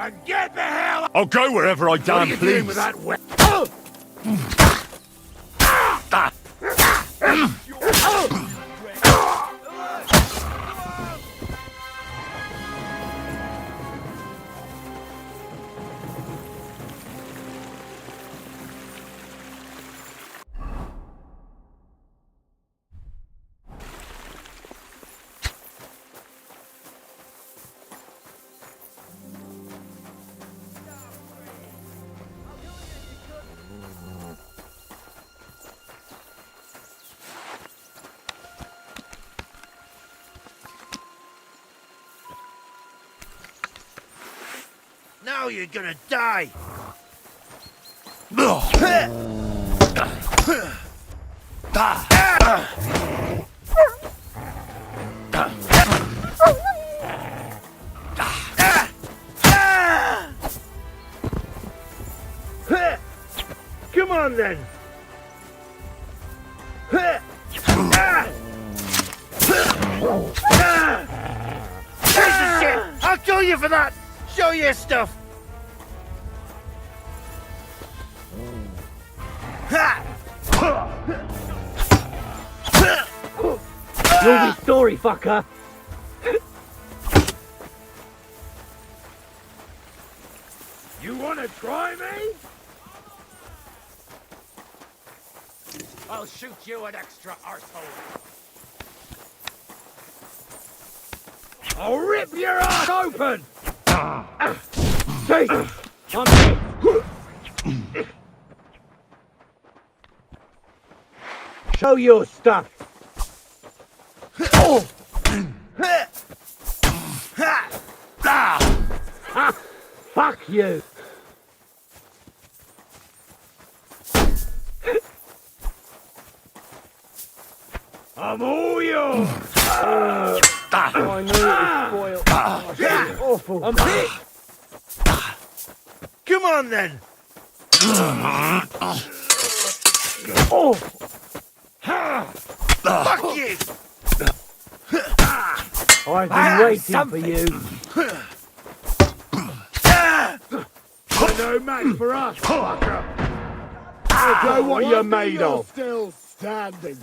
And get the hell. I'll go wherever I damn What are you doing please. with that Now you're gonna die! Come on then! Piece of shit! I'll kill you for that! Show your stuff! You'll be sorry, fucker! You wanna try me? I'll shoot you an extra arsehole. I'll rip your ass open! Jesus! I'm dead! Show your stuff! Oh! Ha! Fuck you! I'm all yours! I knew it was spoiled. Oh, it's awful. I'm hit! Come on then! Oh! Fuck you! I've been waiting for you. You're no match for us, fucker! I know what you're made of. Still standing.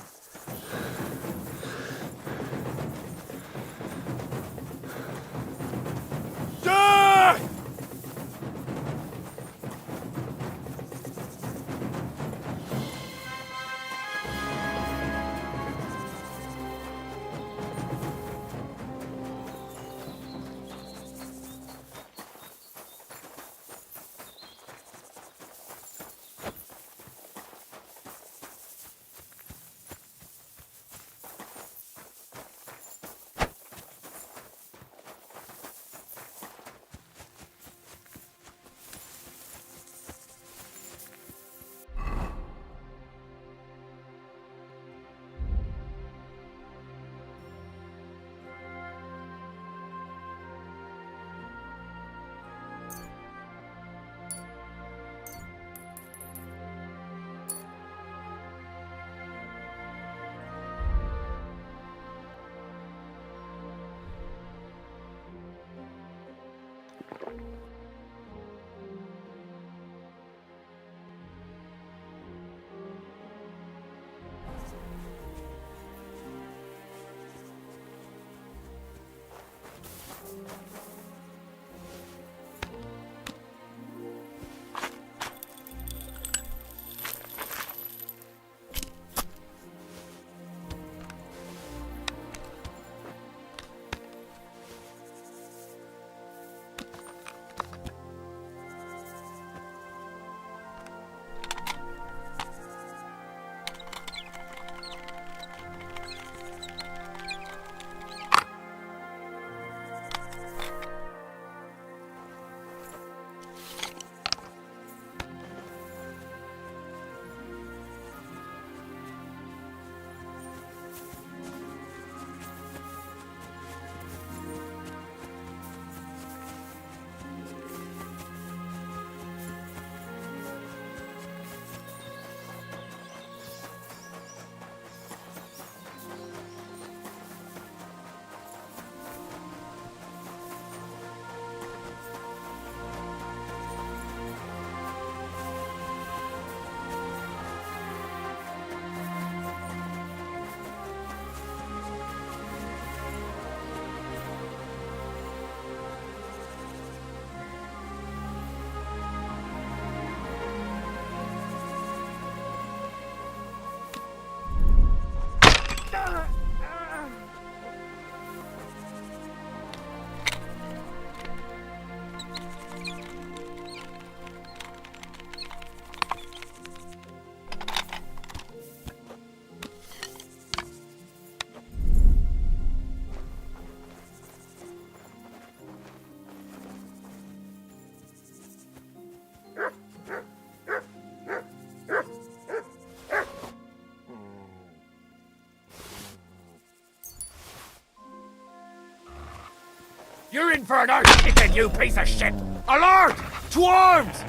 You're in for an arse kicking, you piece of shit! Alert! To arms!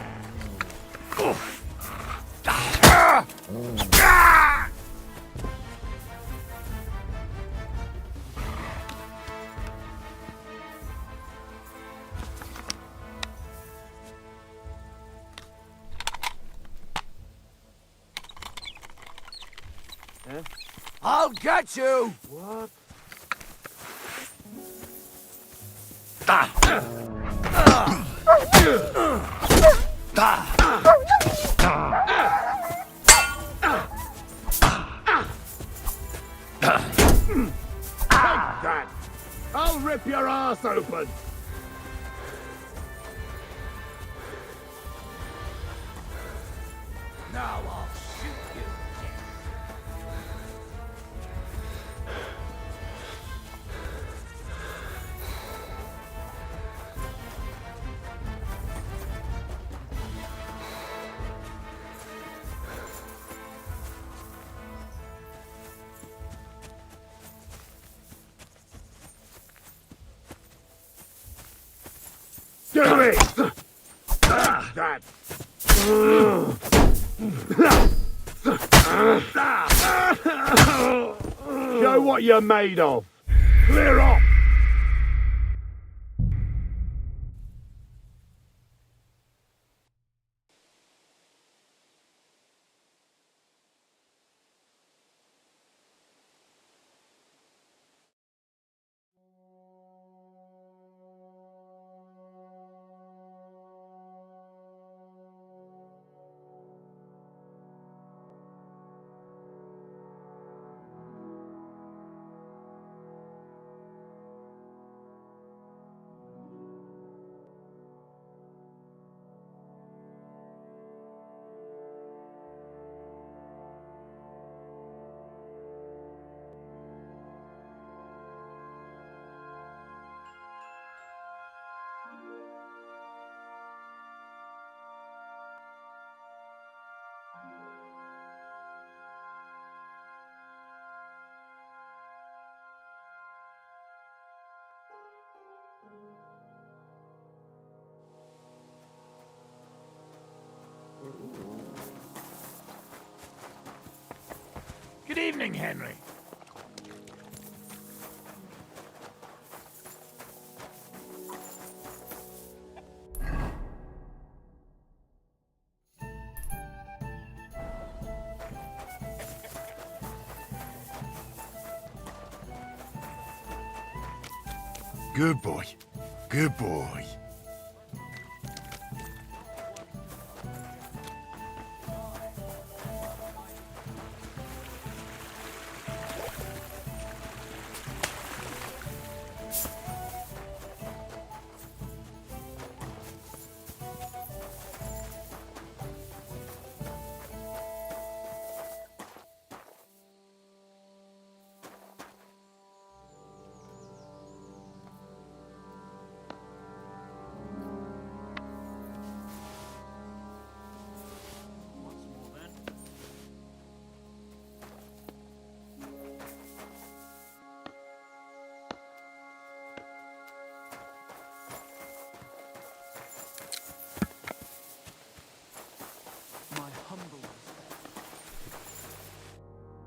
I'll get you! What? Take that! I'll rip your ass open! Now I'll shoot you. Do it! That! Show what you're made of! Clear off! Good evening, Henry. Good boy. Good boy.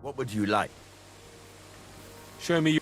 What would you like? Show me your...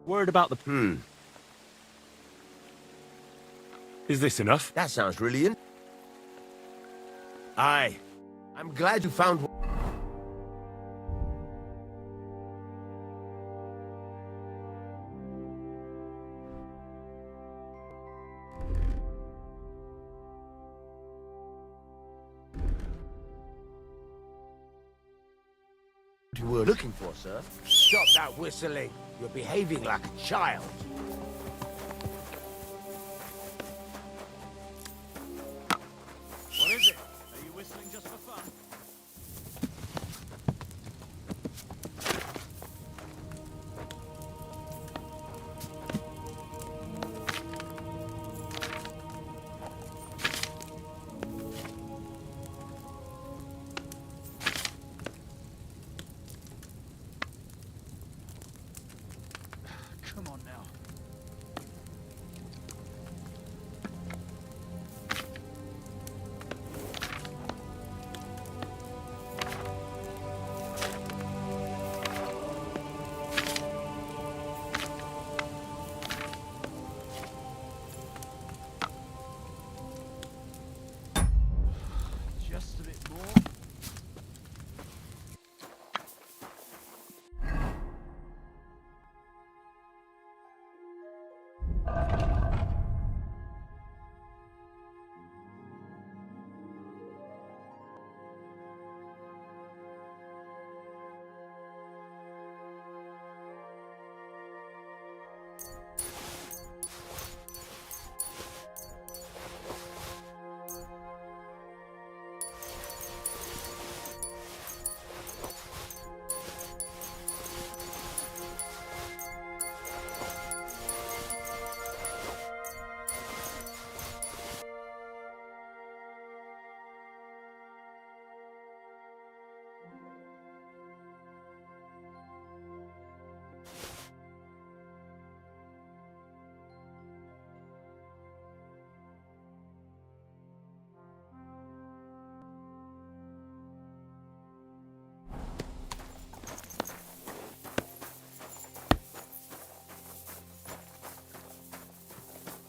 Worried about the... Is this enough? That sounds really Aye. I'm glad you found you were looking for, sir. Stop that whistling. You're behaving like a child. What is it? Are you whistling just for fun? Come on now. Just a bit more.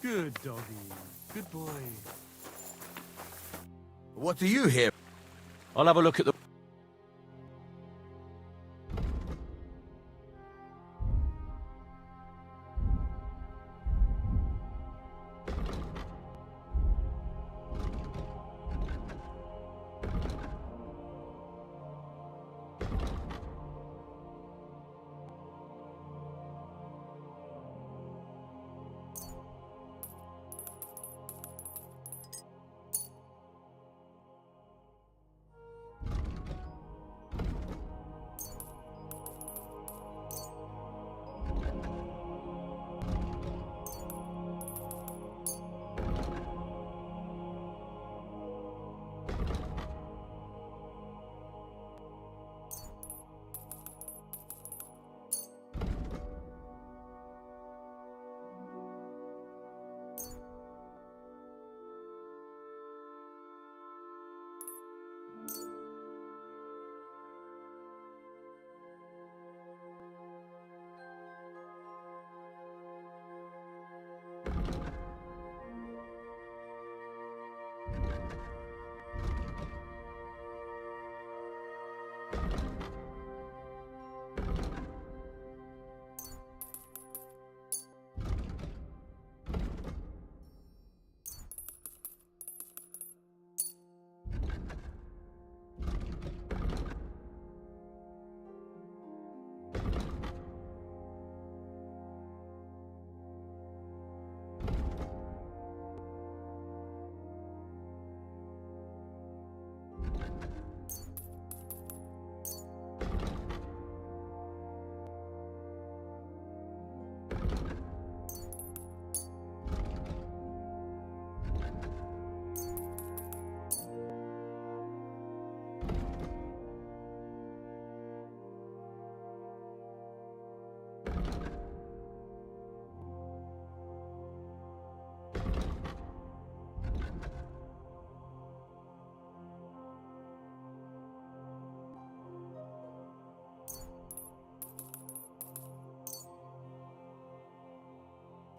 Good doggy. Good boy. What do you hear? I'll have a look at the...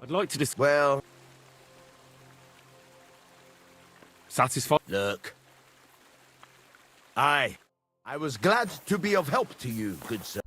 I'd like to discuss. Well, Satisfied? look. I was glad to be of help to you, good sir.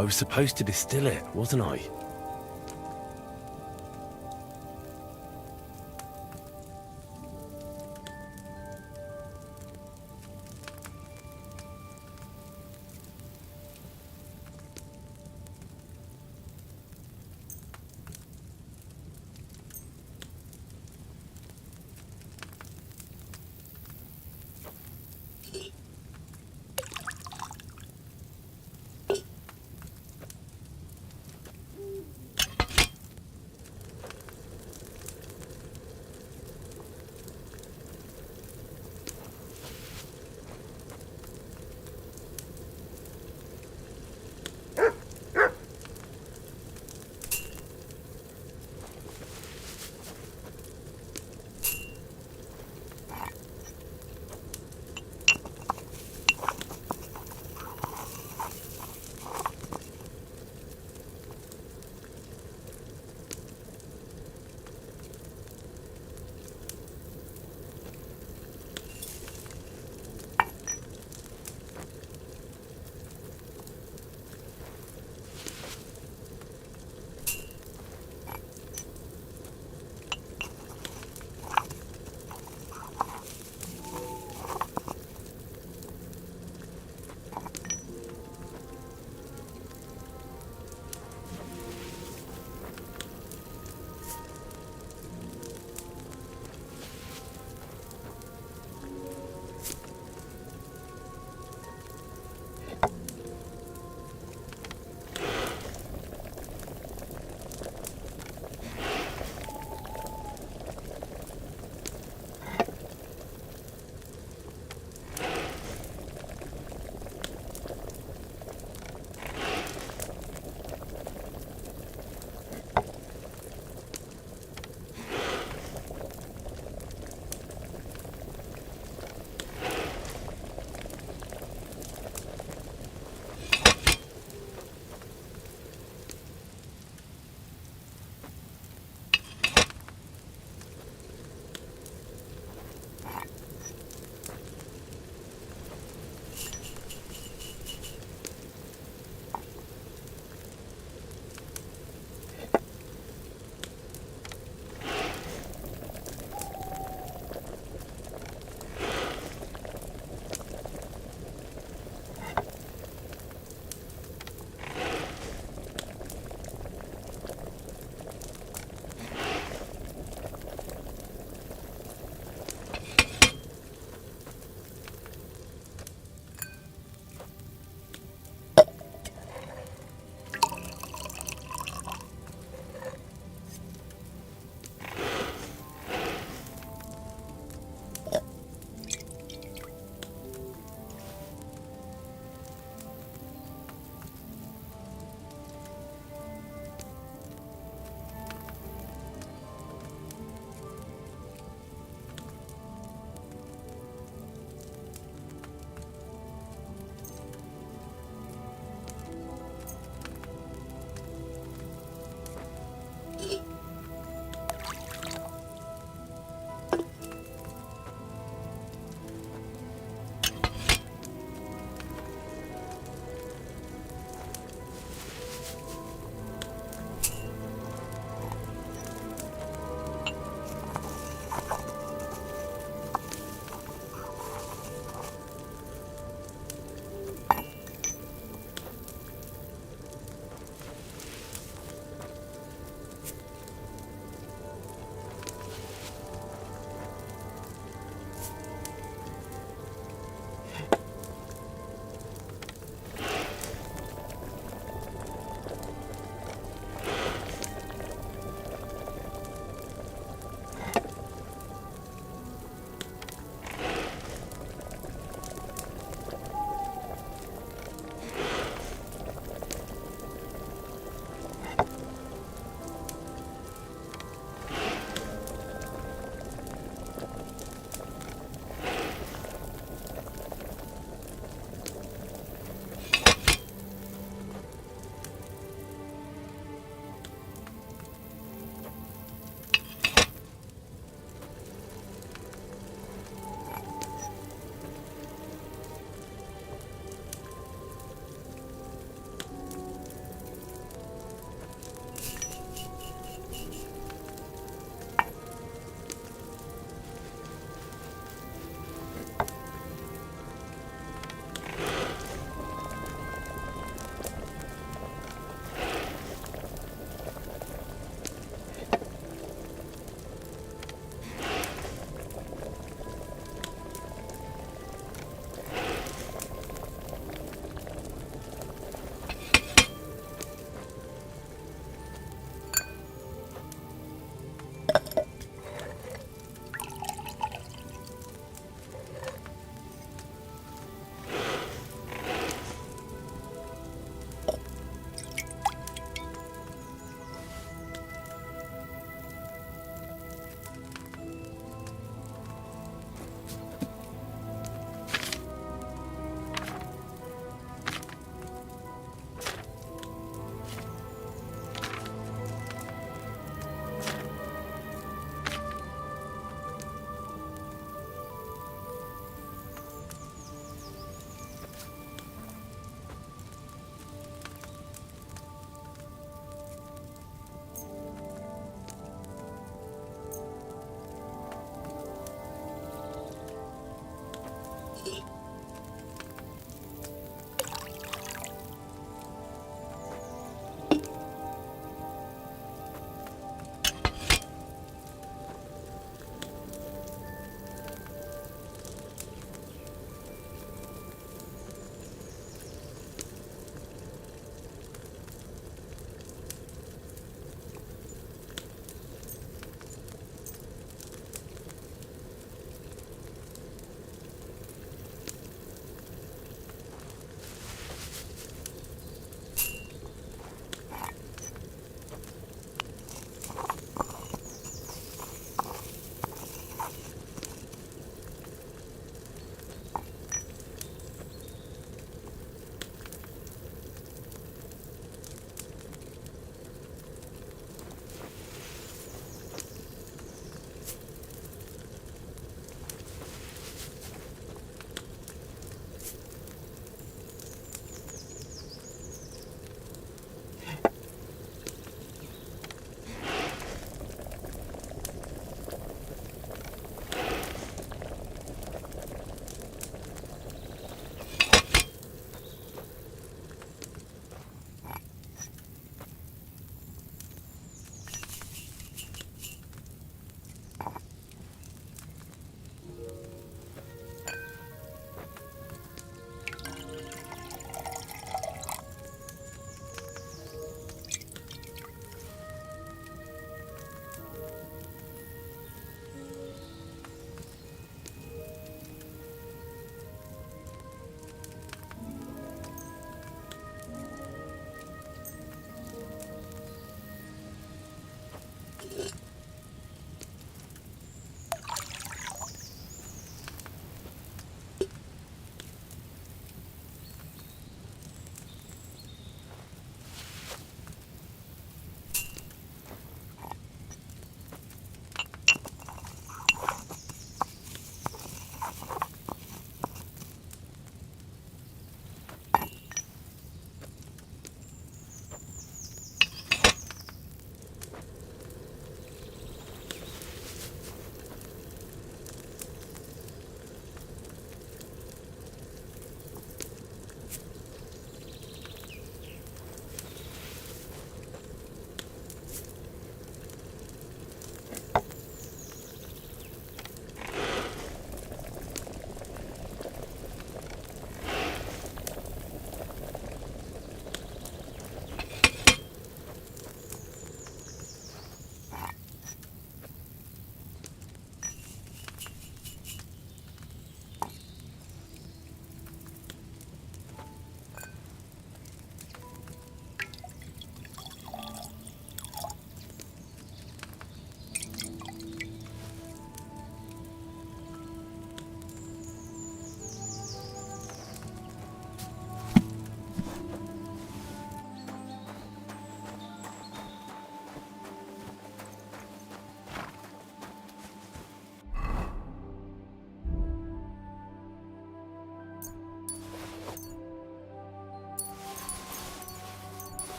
I was supposed to distill it, wasn't I?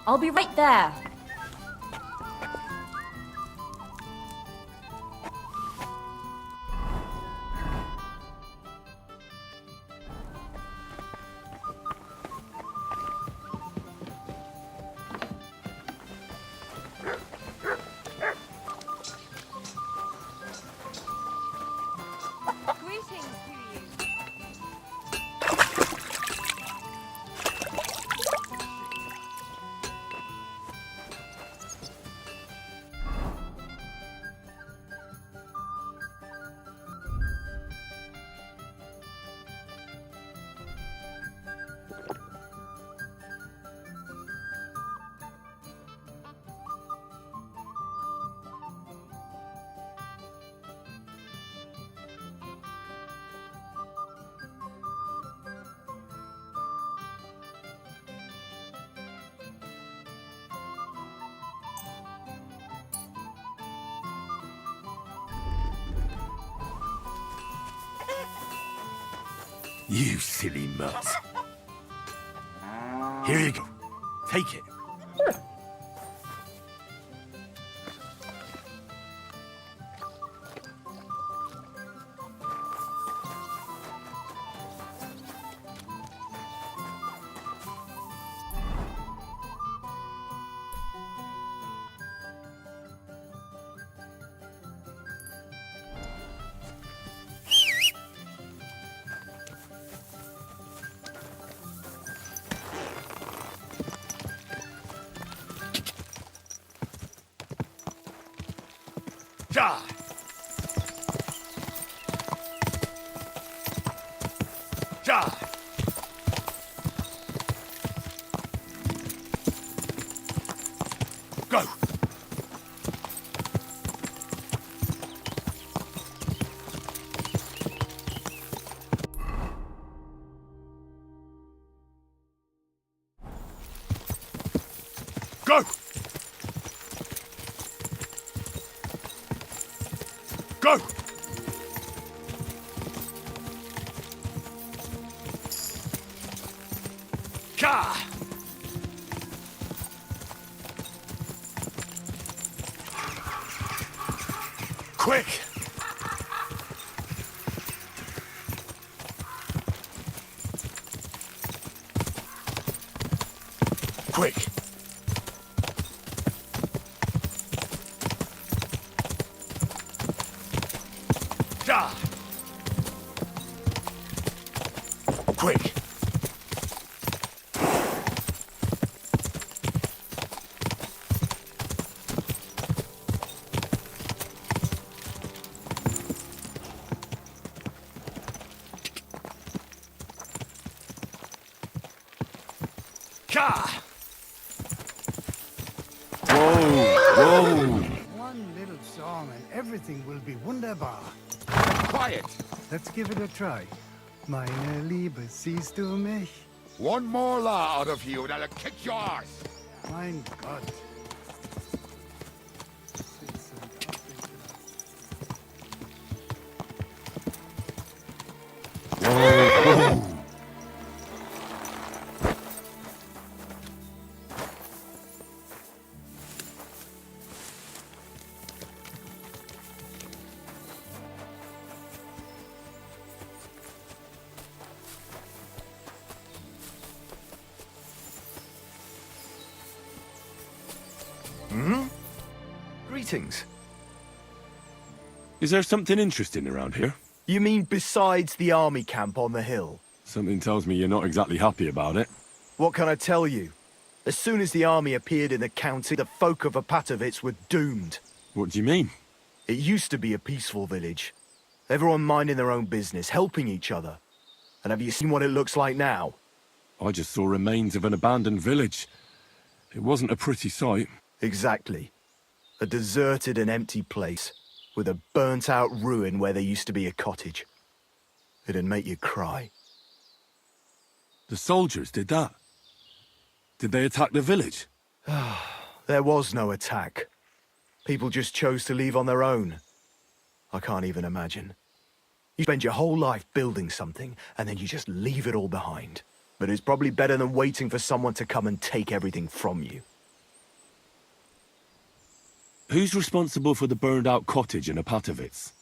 I'll be right there. Greetings to you. You silly mutt. Here you go. Take it. Ja! Ja! Go! Go! Go! Ka! Quick! Quick! Ja! Quick! Ka! One little song and everything will be wunderbar. Quiet! Let's give it a try. Meine Liebe, siehst du mich? One more law out of you and I'll kick your ass! Mein Gott. Greetings. Is there something interesting around here? You mean besides the army camp on the hill? Something tells me you're not exactly happy about it. What can I tell you? As soon as the army appeared in the county, the folk of Apatovitz were doomed. What do you mean? It used to be a peaceful village. Everyone minding their own business, helping each other. And have you seen what it looks like now? I just saw remains of an abandoned village. It wasn't a pretty sight. Exactly. A deserted and empty place, with a burnt-out ruin where there used to be a cottage. It'd make you cry. The soldiers did that? Did they attack the village? There was no attack. People just chose to leave on their own. I can't even imagine. You spend your whole life building something, and then you just leave it all behind. But it's probably better than waiting for someone to come and take everything from you. Who's responsible for the burned-out cottage in Apatovitz?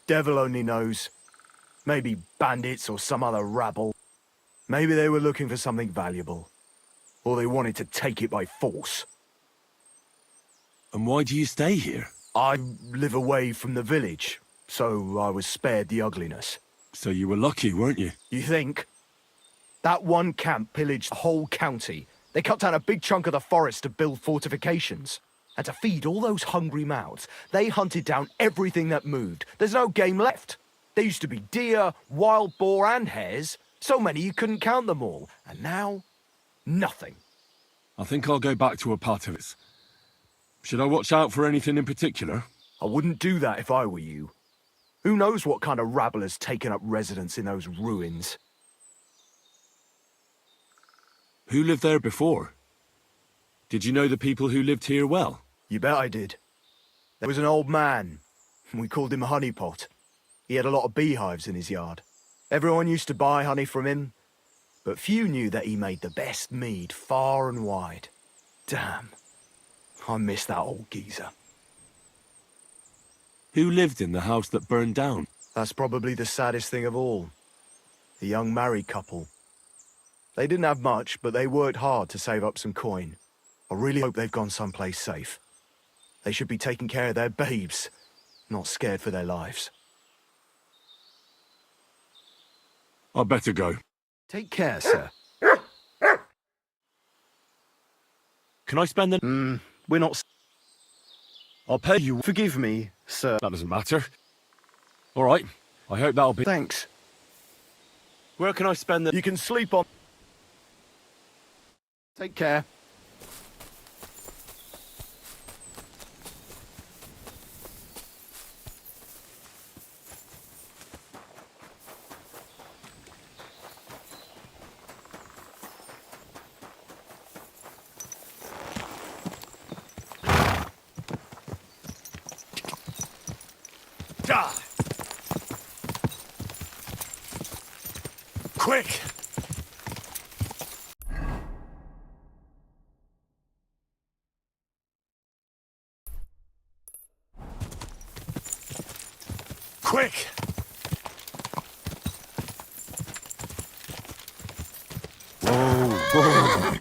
Devil only knows. Maybe bandits or some other rabble. Maybe they were looking for something valuable. Or they wanted to take it by force. And why do you stay here? I live away from the village, so I was spared the ugliness. So you were lucky, weren't you? You think? That one camp pillaged the whole county. They cut down a big chunk of the forest to build fortifications. And to feed all those hungry mouths, they hunted down everything that moved. There's no game left. There used to be deer, wild boar and hares. So many you couldn't count them all. And now, nothing. I think I'll go back to Apatovitz. Should I watch out for anything in particular? I wouldn't do that if I were you. Who knows what kind of rabble has taken up residence in those ruins? Who lived there before? Did you know the people who lived here well? You bet I did. There was an old man. We called him Honeypot. He had a lot of beehives in his yard. Everyone used to buy honey from him, but few knew that he made the best mead far and wide. Damn. I miss that old geezer. Who lived in the house that burned down? That's probably the saddest thing of all. The young married couple. They didn't have much, but they worked hard to save up some coin. I really hope they've gone someplace safe. They should be taking care of their babes, not scared for their lives. I'd better go. Take care, sir. Can I spend the... We're not... I'll pay you. Forgive me, sir. That doesn't matter. All right. I hope that'll be... Thanks. Where can I spend the... You can sleep on... Take care. Die! Quick! Quick! Whoa.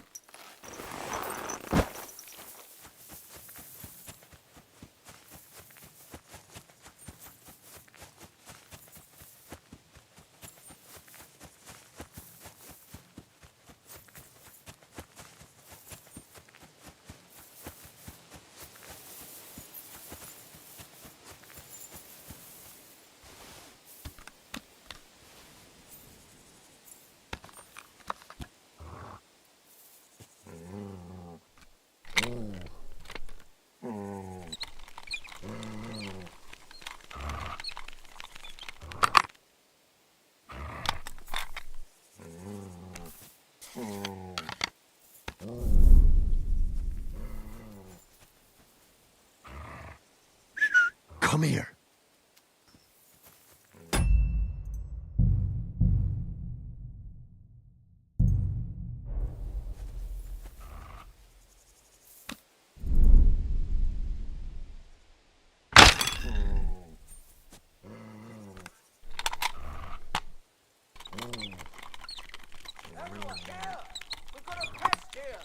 Come here. Everyone down! We've got a pest here!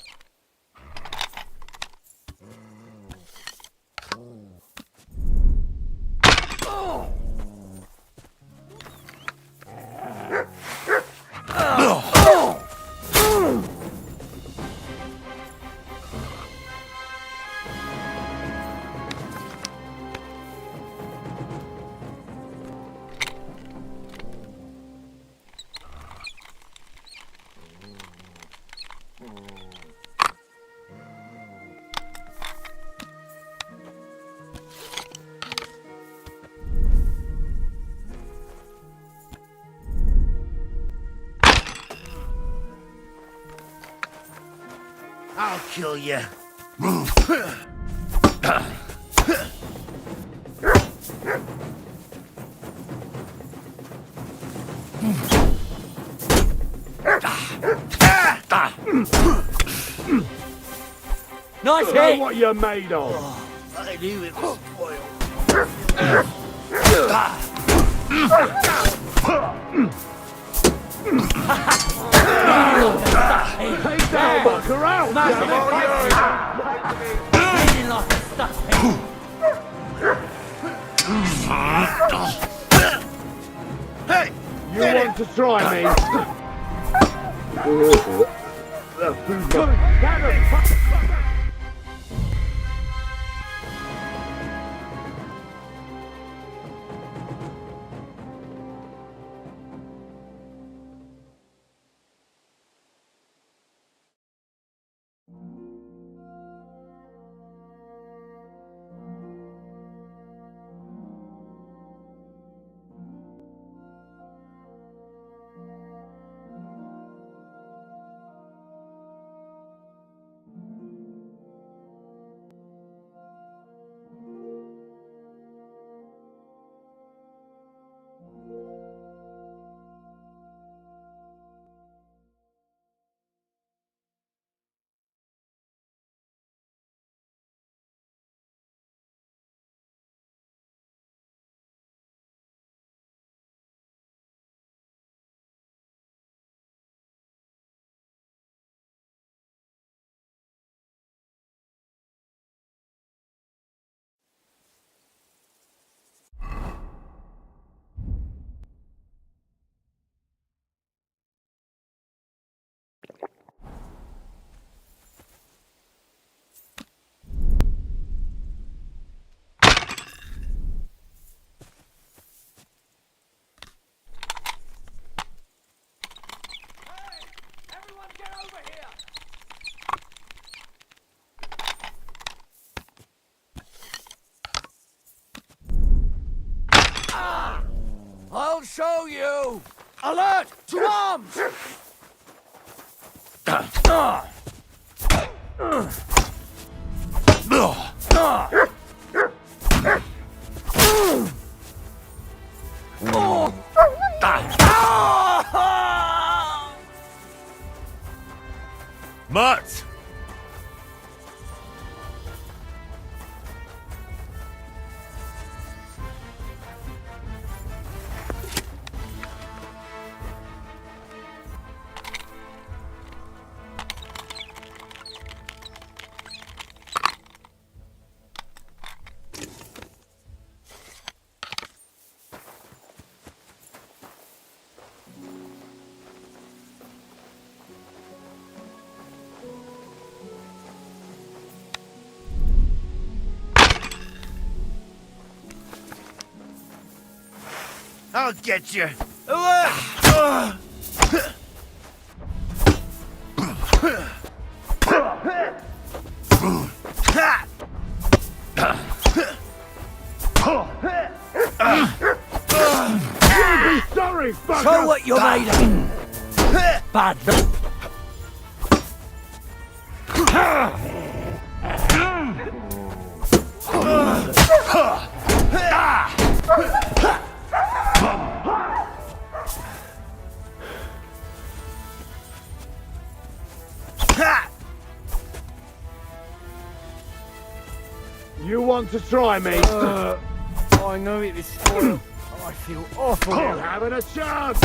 I'll kill you. Move! Nice hit! What you're made of. I knew it was spoiled. Hey! You want to try me? Everyone get over here! I'll show you! Alert! To arms! Mutt! I'll get you. Sorry, fucker! Show what you're made of. Bad luck. You want to try me? I know it is spoiled. I feel awful having a chance!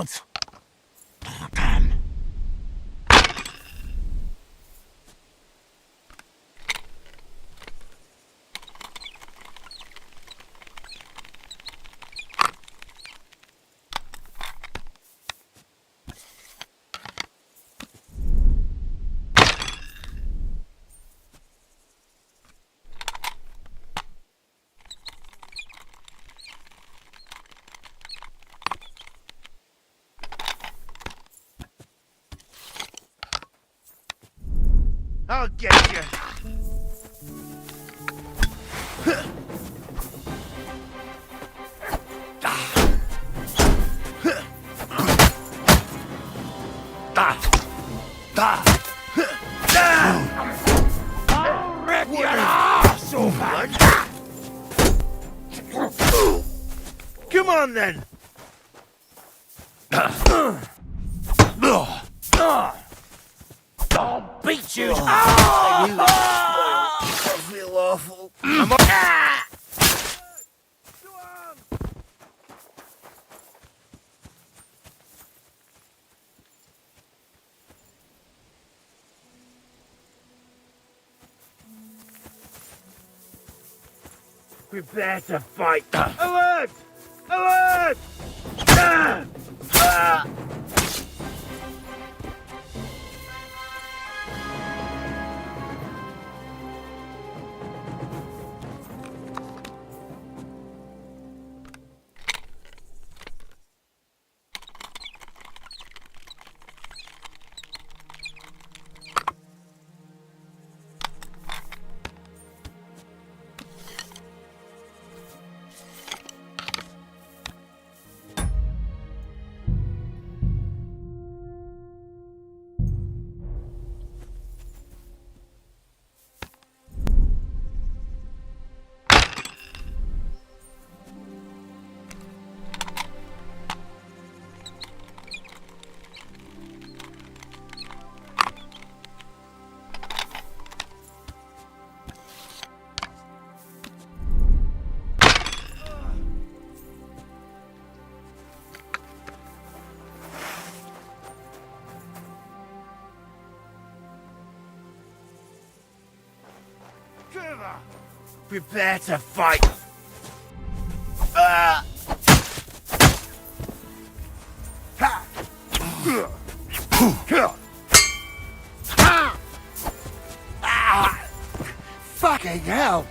What? Oh, damn. I'll get you. I'll rip your ass open. Come on then. I'll beat you. I feel awful. Prepare to fight. Alert! Alert! Prepare to fight. Fucking hell!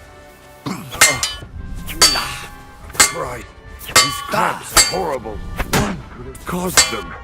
Right. These cramps are horrible. One could have caused them.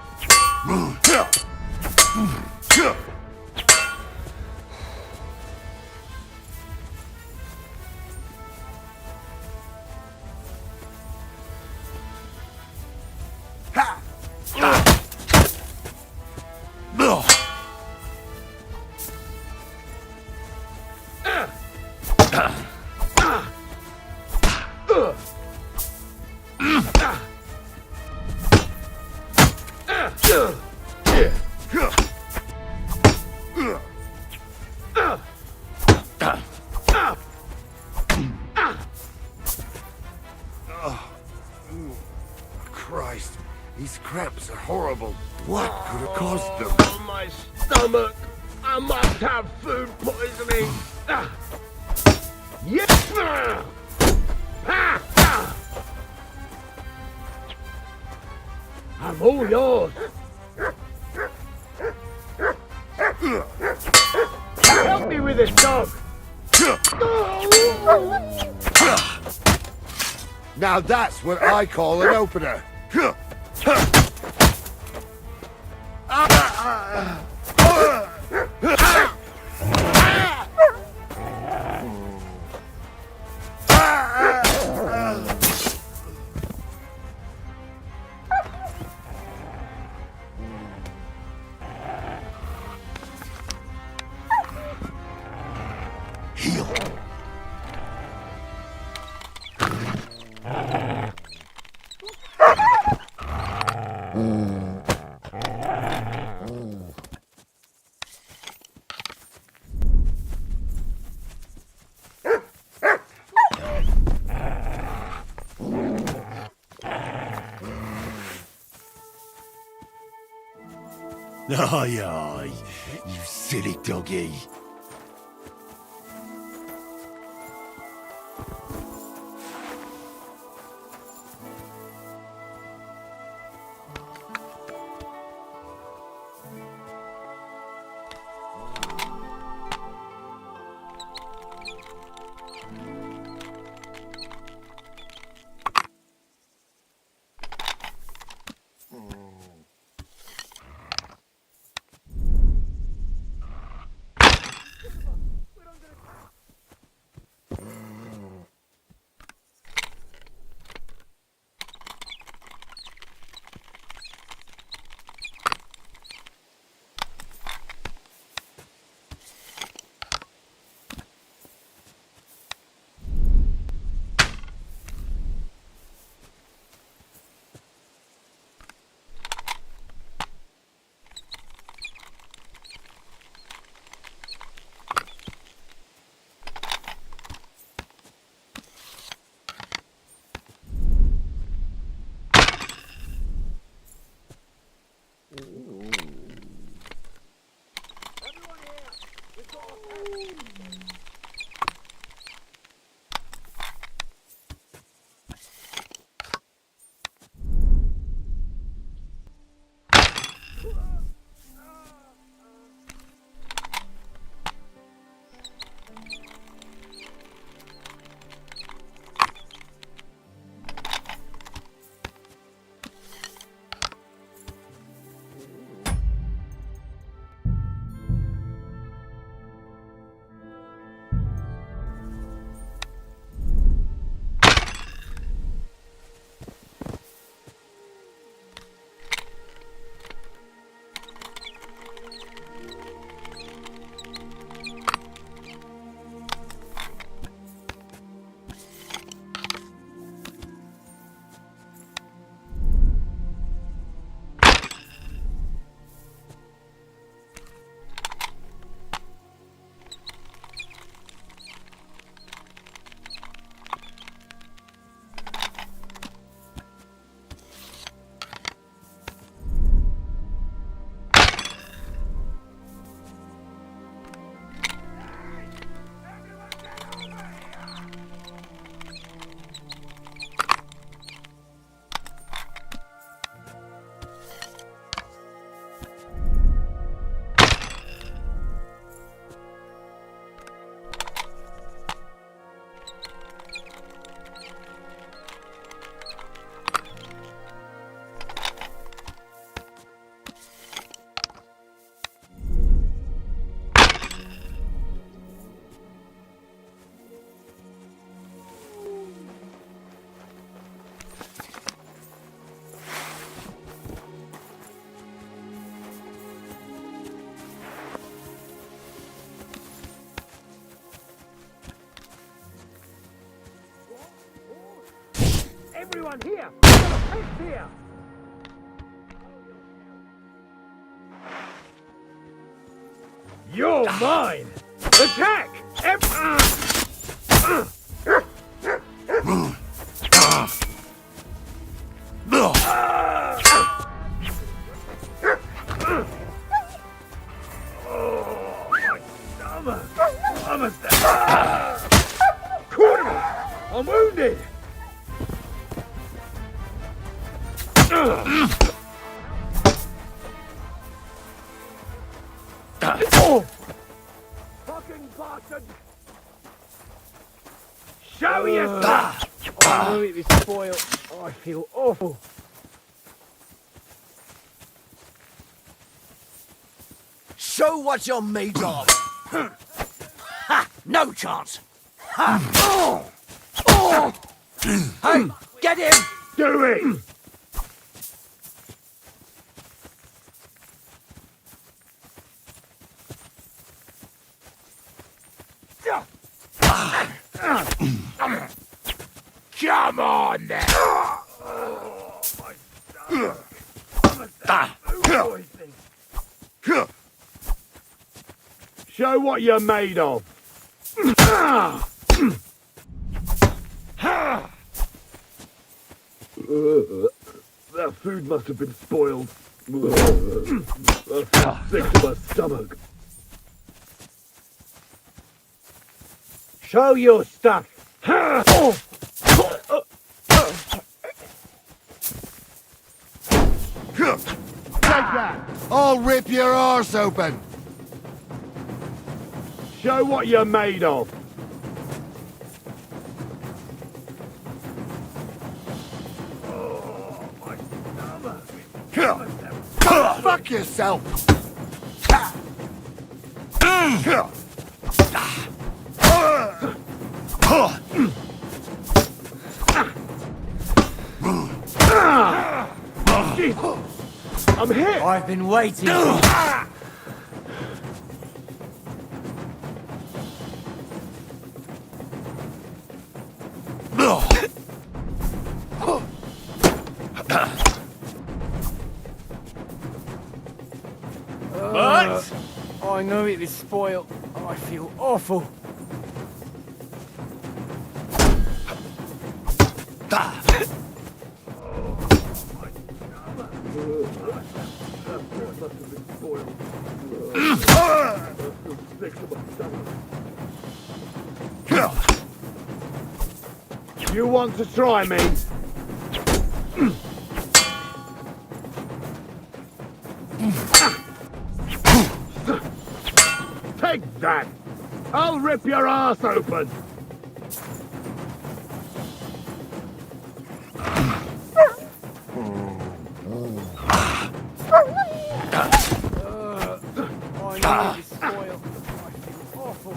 Christ, these cramps are horrible. What could have caused them? Oh, my stomach! I must have food poisoning! Yes! I'm all yours! Help me with this dog! Now that's what I call an opener. Heal. Aye, aye, you silly doggy. Everyone here! It's here! You're mine! Attack! Oh, my stomach! Quarter! I'm wounded! Oh! Fucking bastard! Show yourself! I know it was spoiled. I feel awful. Show what you're made of. Ha! No chance. Ha! Oh! Oh! Hey, get him! Do it! Come on then! Oh, my stomach. Show what you're made of. That food must have been spoiled. Sick to my stomach. Show your stuff. Take that. I'll rip your arse open. Show what you're made of. Oh, my stomach. Fuck yourself. I'm hit. I've been waiting. I know it is spoiled. I feel awful. You want to try me? Take that! I'll rip your ass open! I know it is spoiled. I feel awful.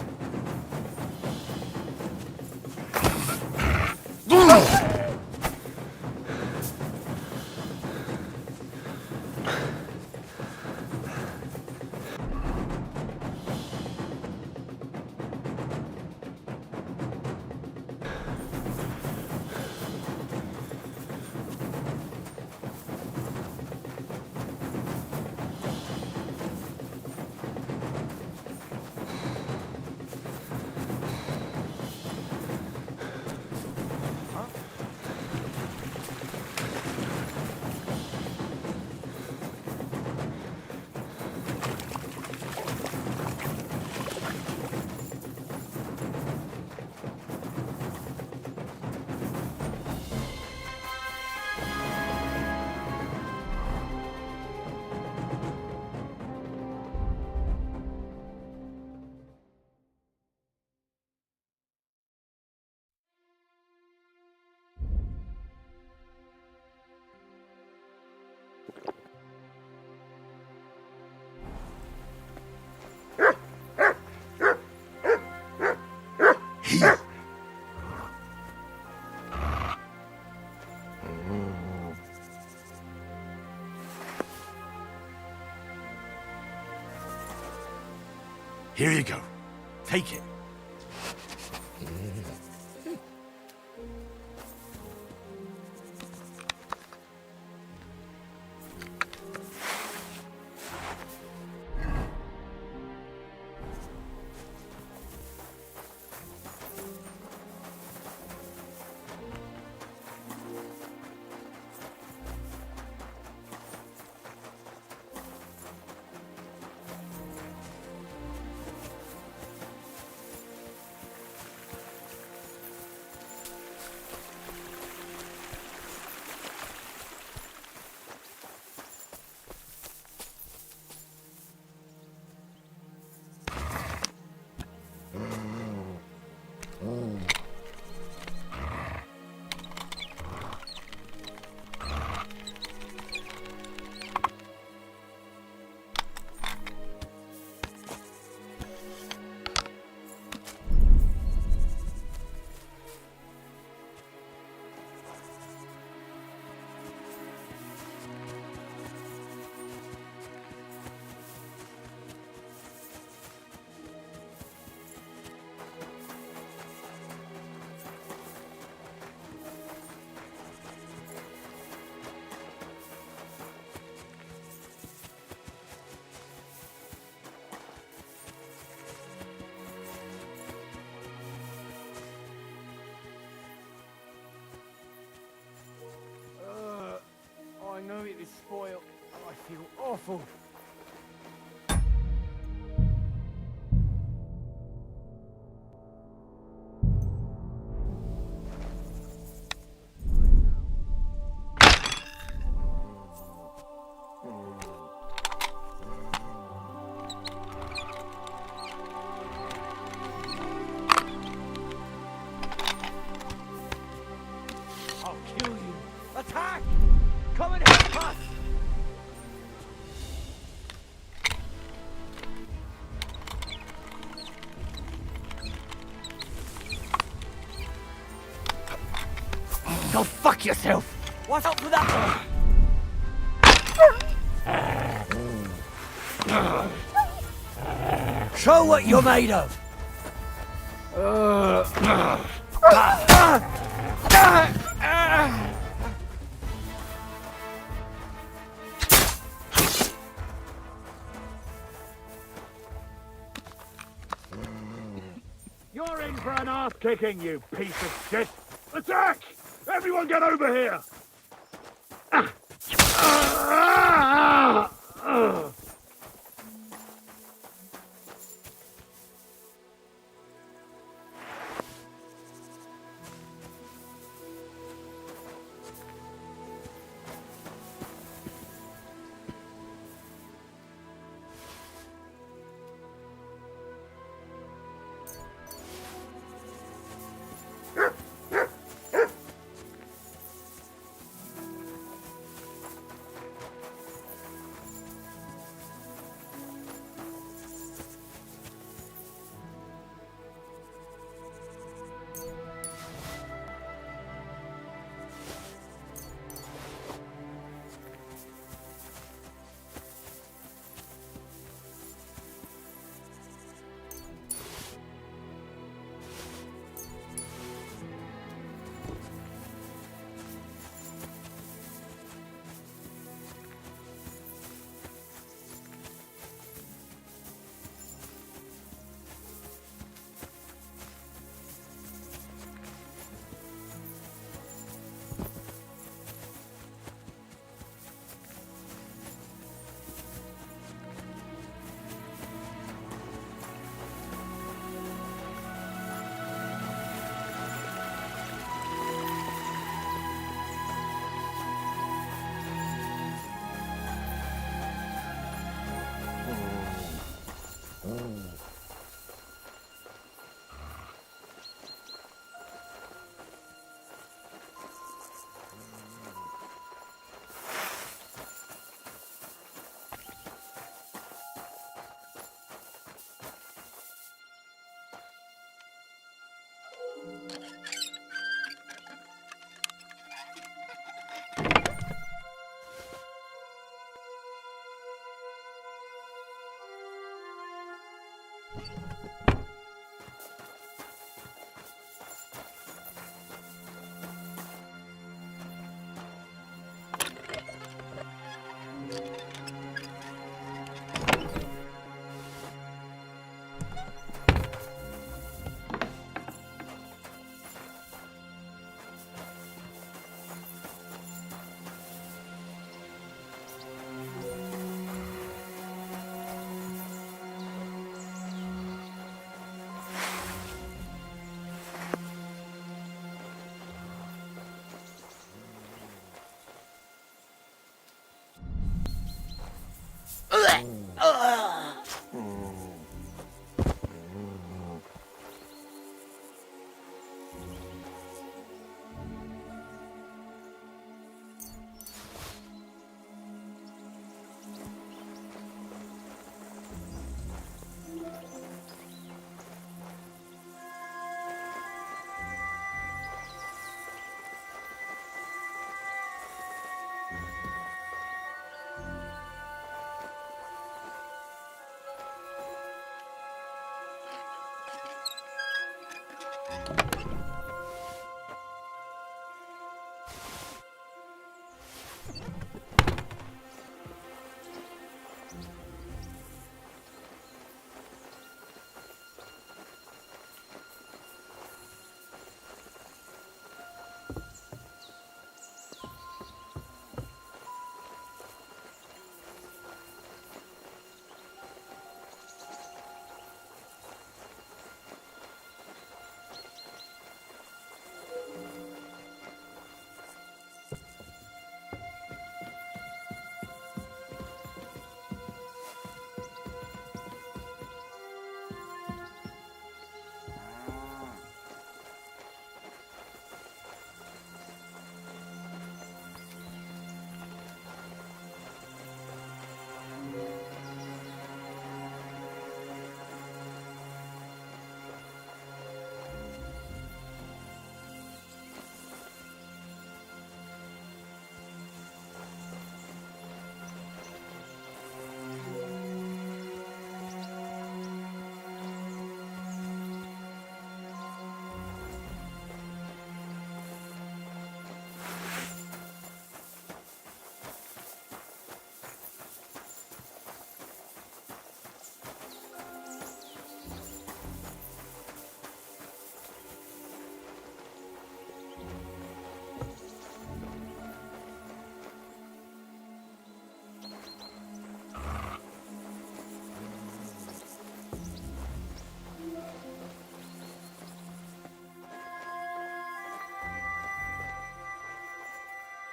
Here you go. Take it. I know it is spoiled. I feel awful. I'll kill you. Attack! Come and help us! Go fuck yourself! Watch out for that! Show what you're made of! You're in for an ass kicking, you piece of shit! Attack! Everyone get over here!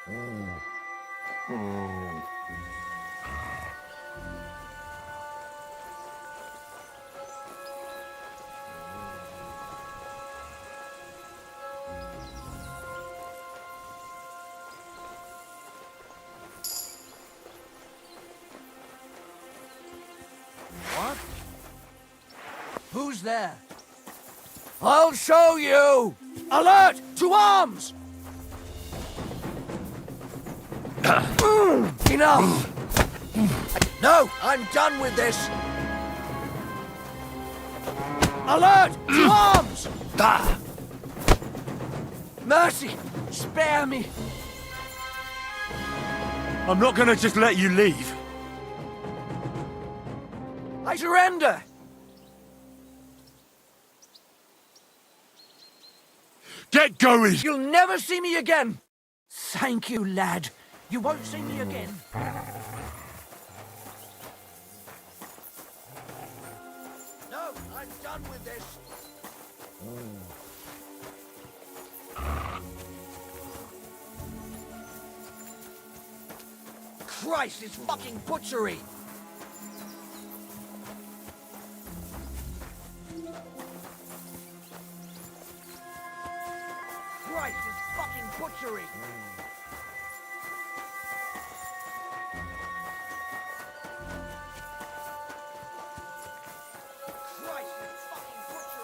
What? Who's there? I'll show you! Alert! To arms! Enough! No, I'm done with this! Alert! To arms! Mercy! Spare me! I'm not gonna just let you leave. I surrender! Get going! You'll never see me again! Thank you, lad. You won't see me again. No, I'm done with this. Christ, it's fucking butchery! Christ, it's fucking butchery! Christ, it's fucking butchery! Christ, it's fucking butchery!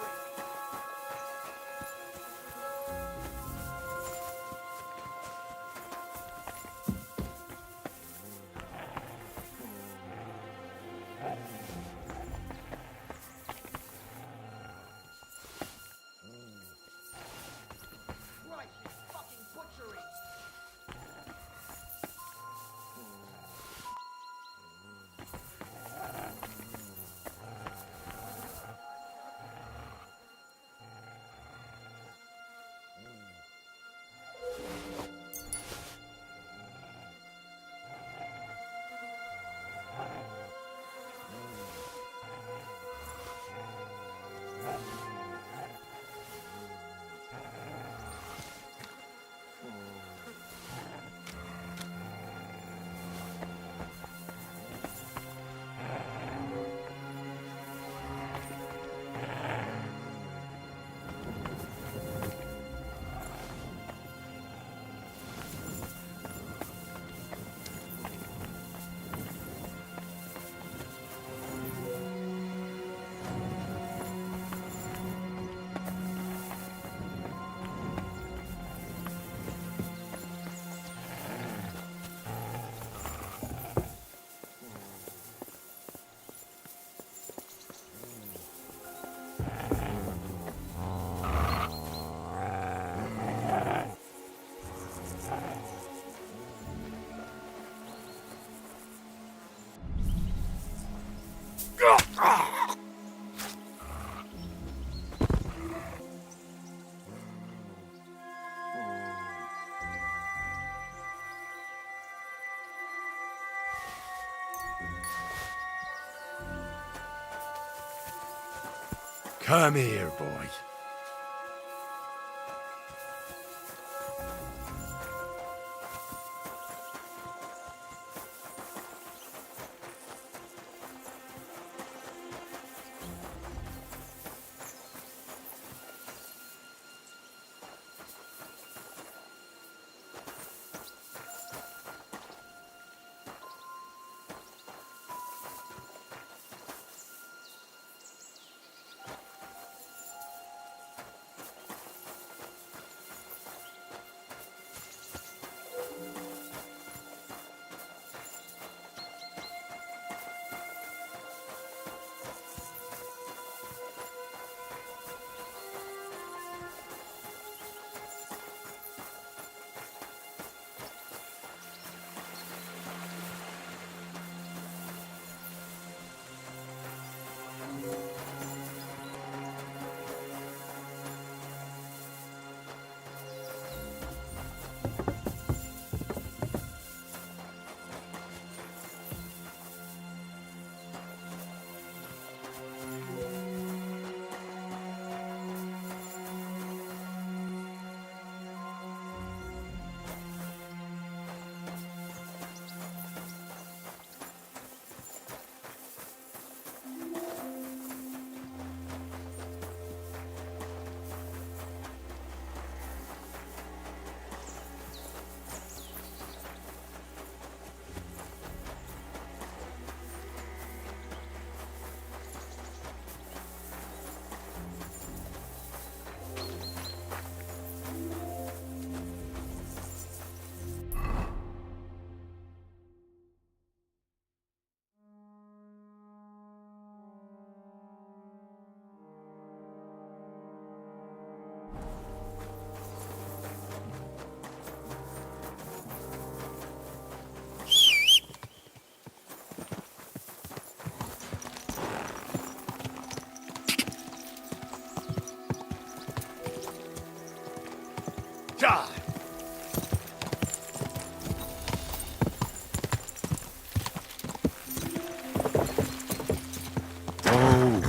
Come here, boy.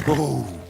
Oh.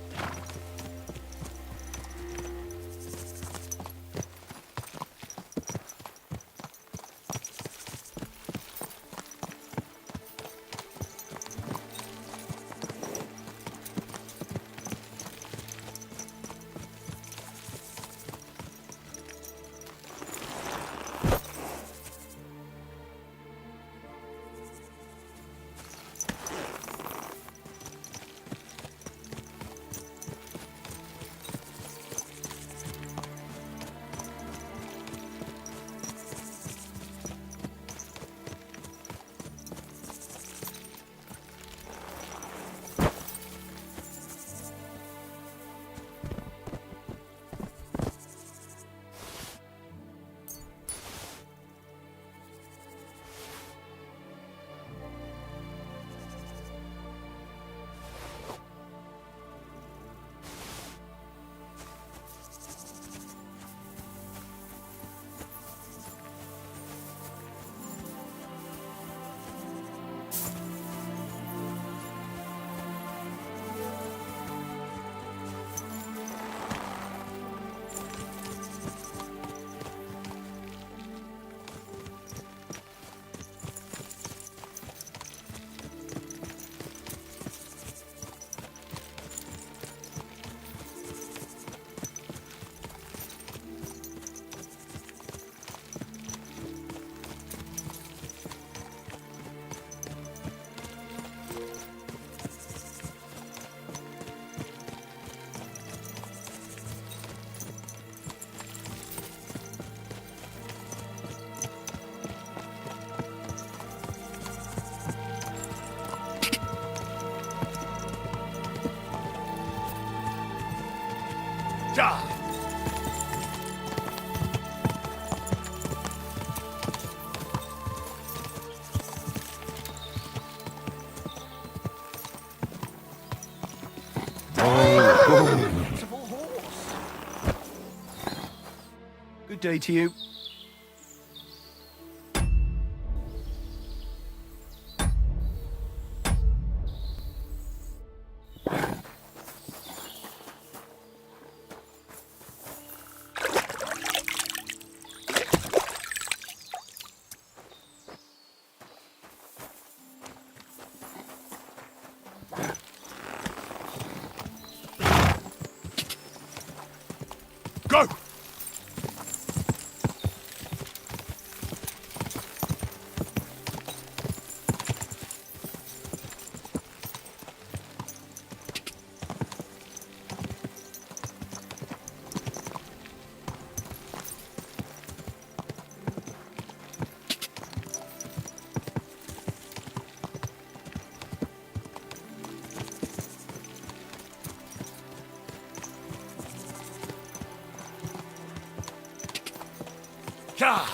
Beautiful horse. Good day to you. Go! God.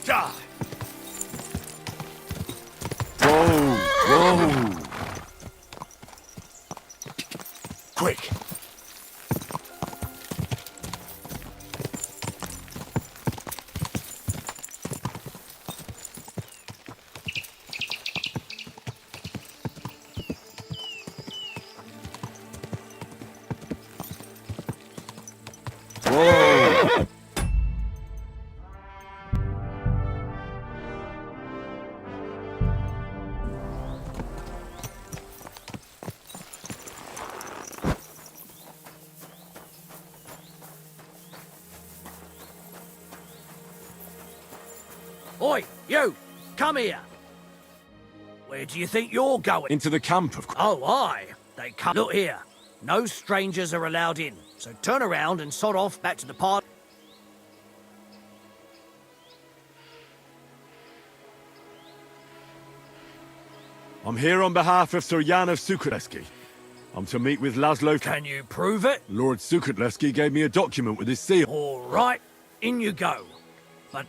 Die! Whoa, whoa. Quick! Whoa. Oi, you! Come here! Where do you think you're going? Into the camp, of course. Oh, aye. They come. Look here. No strangers are allowed in. So turn around and sod off back to the park. I'm here on behalf of Sir Jan of Sukutleski. I'm to meet with Laszlo. Can you prove it? Lord Sukutleski gave me a document with his seal. All right. In you go. But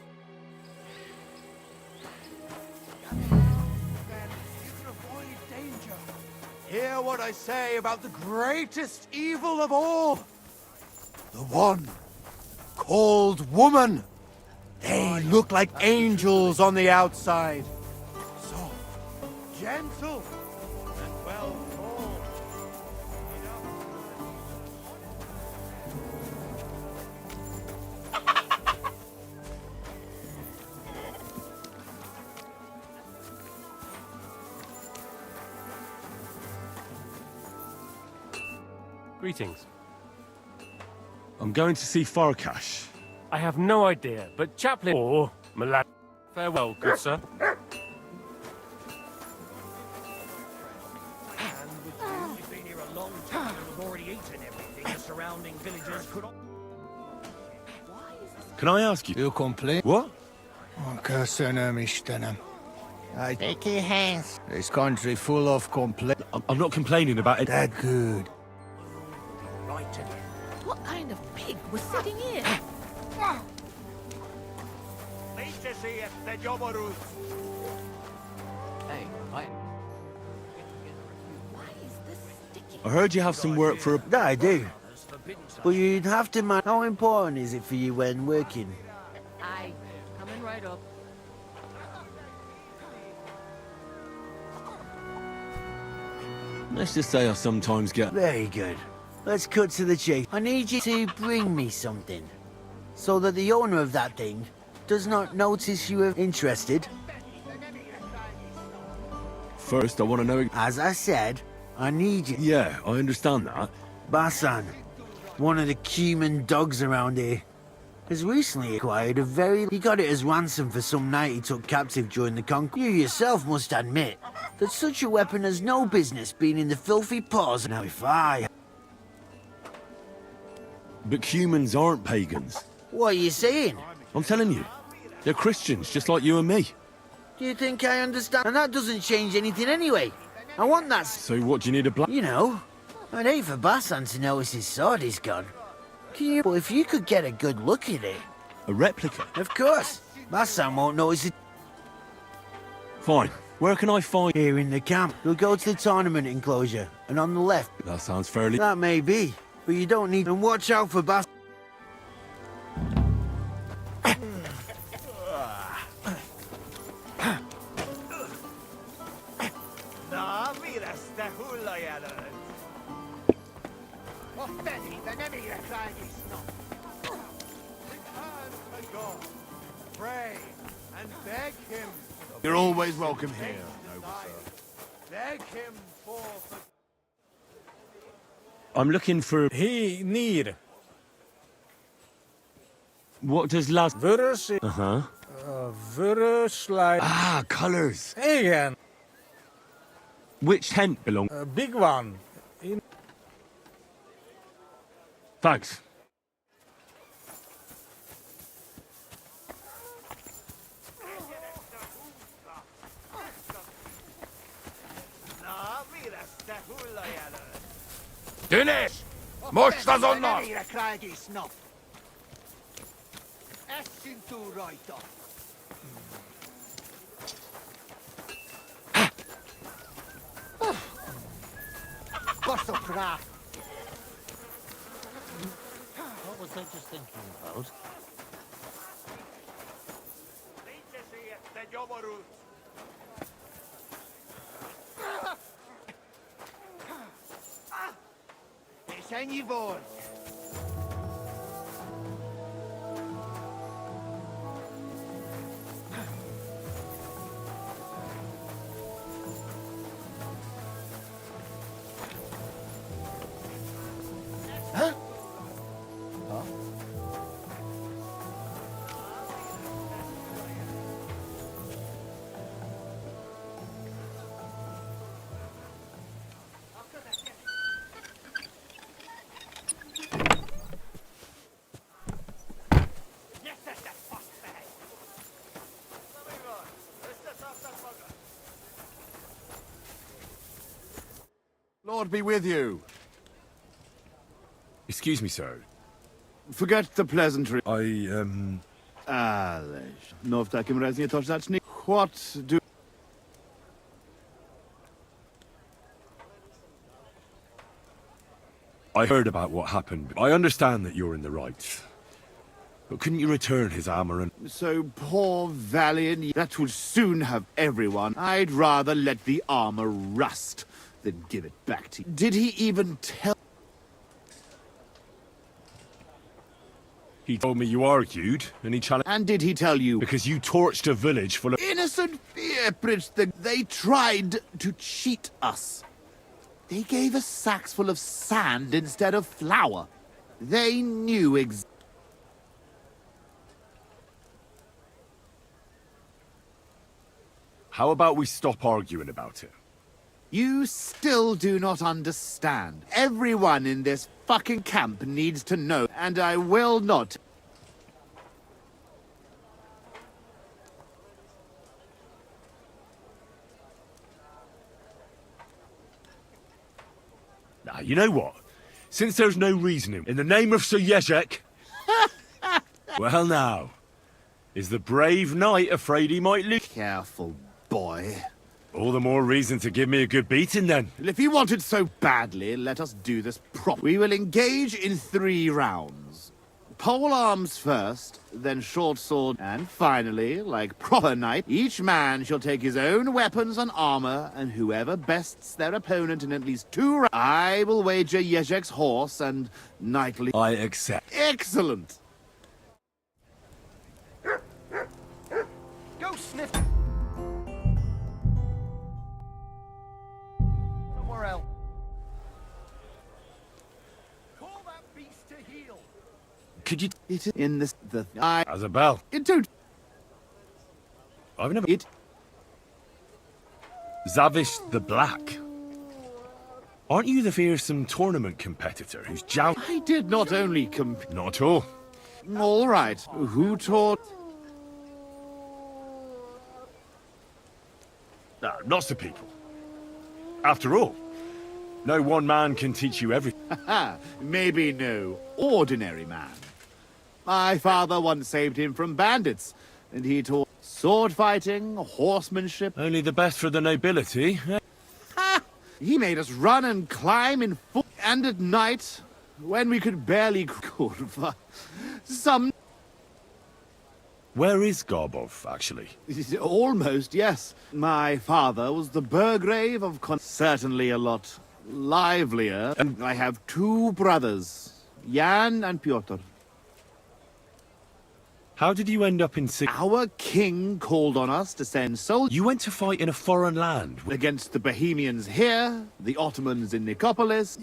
Hear what I say about the greatest evil of all. The one called woman. They look like angels on the outside. So gentle and well formed. Greetings. I'm going to see Farakash. I have no idea, but Chaplain or Malad. Farewell, good sir. You've been here a long time and have already eaten everything the surrounding villagers could. Can I ask you? You complain? What? Köszönöm Istenem. Take your hands. This country full of complaints. I'm not complaining about it. That good. Right again. What kind of pig was sitting here? Hey, Why is this sticky? I heard you have some work for a... That I do. But you'd have to man. How important is it for you when working? Aye, coming right up. Let's just say I sometimes get... Very good. Let's cut to the chase. I need you to bring me something. So that the owner of that thing does not notice you are interested. First, I want to know... As I said, I need you. Yeah, I understand that. Basan, one of the cumin dogs around here, has recently acquired a very... He got it as ransom for some knight he took captive during the conquest. You yourself must admit that such a weapon has no business being in the filthy paws. Now if I... But humans aren't pagans. What are you saying? I'm telling you. They're Christians, just like you and me. Do you think I understand? And that doesn't change anything anyway. I want that... So what, do you need a black... You know, I'd hate for Basan to notice his sword is gone. Can you... But if you could get a good look at it... A replica? Of course. Basan won't notice it. Fine. Where can I find... Here in the camp. You'll go to the tournament enclosure. And on the left... That sounds fairly... That may be. But you don't need... And watch out for Basan. Pray and beg him. You're always welcome here, noble sir. Beg him for... I'm looking for... He need. What does last... Virus. Uh-huh. Virus like. Ah, colours. Again. Which tent belong... A big one. Thanks. Dinesh! Most onlar! What was I just thinking about? Zijn je voor? Lord be with you. Excuse me, sir. Forget the pleasantry. Ależ. No w takim razie to zacznij. What do... I heard about what happened. I understand that you're in the right. But couldn't you return his armor and... So poor Valiant, that would soon have everyone. I'd rather let the armor rust than give it back to you. Did he even tell... He told me you argued, and he challenged... And did he tell you... Because you torched a village full of... Innocent fear, Prince, they tried to cheat us. They gave us sacks full of sand instead of flour. They knew How about we stop arguing about it? You still do not understand. Everyone in this fucking camp needs to know, and I will not. Now, you know what? Since there's no reasoning, in the name of Sir Yezhek... well now, is the brave knight afraid he might lose? Careful, boy. All the more reason to give me a good beating then. If you want it so badly, let us do this properly. We will engage in 3 rounds. Pole arms first, then short sword, and finally, like proper knight, each man shall take his own weapons and armor, and whoever bests their opponent in at least 2 rounds, I will wager Yezhek's horse and knightly... I accept. Excellent! Go sniff. Somewhere else. Call that beast to heel. Could you... It is in this... I... Isabel, It don't... I've never... It... Zavish the Black. Aren't you the fearsome tournament competitor who's I did not only Not at all. All right. Who taught... No, lots of people. After all, no one man can teach you everything. Maybe no ordinary man. My father once saved him from bandits, and he taught sword fighting, horsemanship. Only the best for the nobility. He made us run and climb in foot, and at night, when we could barely crawl for some... Where is Garbov, actually? Almost, yes. My father was the Burgrave of certainly a lot livelier. And I have 2 brothers, Jan and Pyotr. How did you end up in Our king called on us to send soldiers You went to fight in a foreign land. against the Bohemians here, the Ottomans in Nicopolis.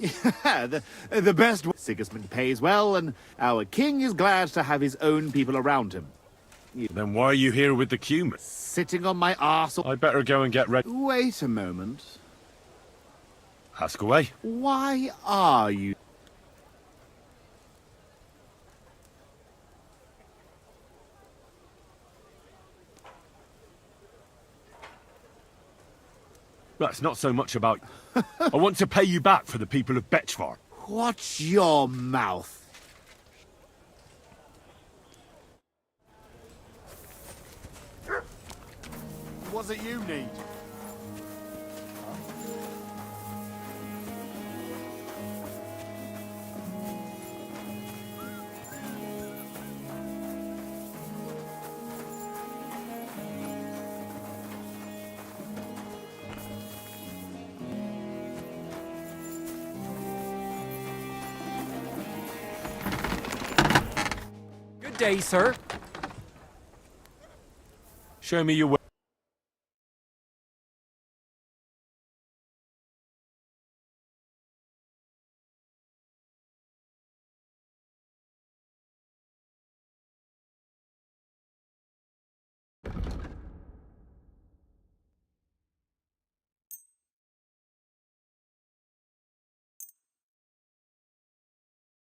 the best... Sigismund pays well, and our king is glad to have his own people around him. Then why are you here with the Cumans? Sitting on my arse... I better go and get ready. Wait a moment. Ask away. Why are you... Well, it's not so much about... I want to pay you back for the people of Betchvar. Watch your mouth. What's it you need? Good day, sir. Show me your way.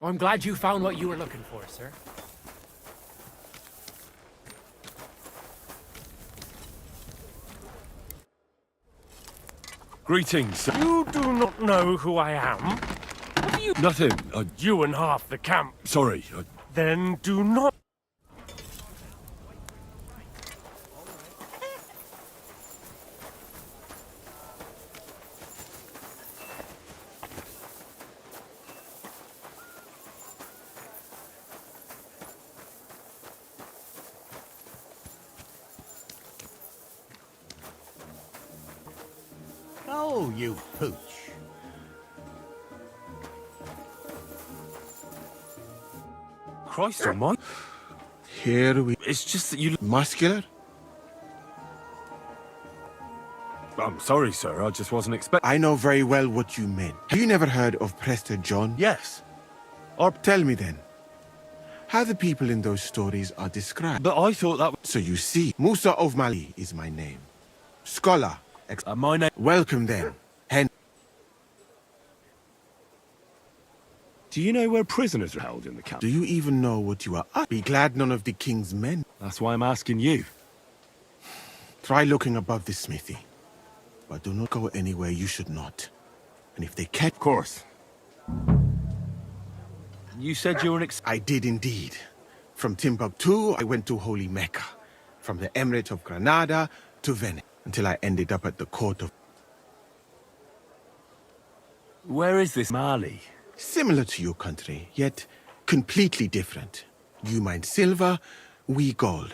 I'm glad you found what you were looking for, sir. Greetings, sir. You do not know who I am? Have you... Nothing. You and half the camp. Sorry. Then do not... Oh, you pooch. Christ almighty. Here we... It's just that you... Muscular? I'm sorry, sir. I just wasn't expecting... I know very well what you meant. Have you never heard of Prester John? Yes. Tell me then, how the people in those stories are described. But I thought that... So you see, Musa of Mali is my name. Scholar. my name... Welcome then. Do you know where prisoners are held in the camp? Do you even know what you are up? Be glad none of the king's men. That's why I'm asking you. Try looking above the smithy. But do not go anywhere you should not. And if they catch... Of course. You said you were an I did indeed. From Timbuktu, I went to Holy Mecca. From the Emirate of Granada to Venice. Until I ended up at the court of... Where is this Mali? Similar to your country, yet completely different. You mine silver, we gold.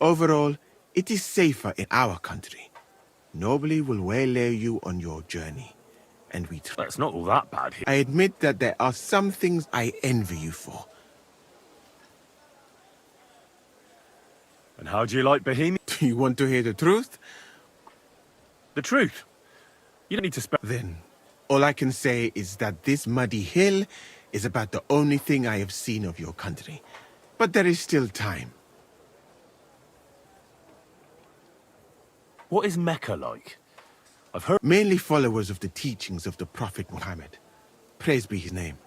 Overall, it is safer in our country. Nobody will waylay you on your journey. And we... That's not all that bad here. I admit that there are some things I envy you for. And how do you like Bohemia? Do you want to hear the truth? The truth. You don't need to spend... Then, all I can say is that this muddy hill is about the only thing I have seen of your country. But there is still time. What is Mecca like? I've heard... Mainly followers of the teachings of the Prophet Muhammad. Praise be his name.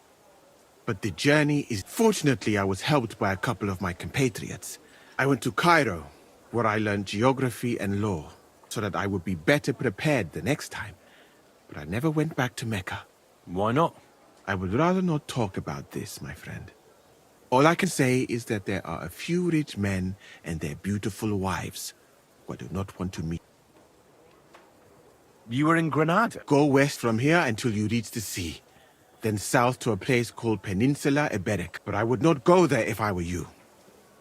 But the journey is... Fortunately, I was helped by a couple of my compatriots. I went to Cairo, where I learned geography and law, so that I would be better prepared the next time. But I never went back to Mecca. Why not? I would rather not talk about this, my friend. All I can say is that there are a few rich men and their beautiful wives who I do not want to meet. You were in Granada? Go west from here until you reach the sea. Then south to a place called Peninsula Iberica. But I would not go there if I were you.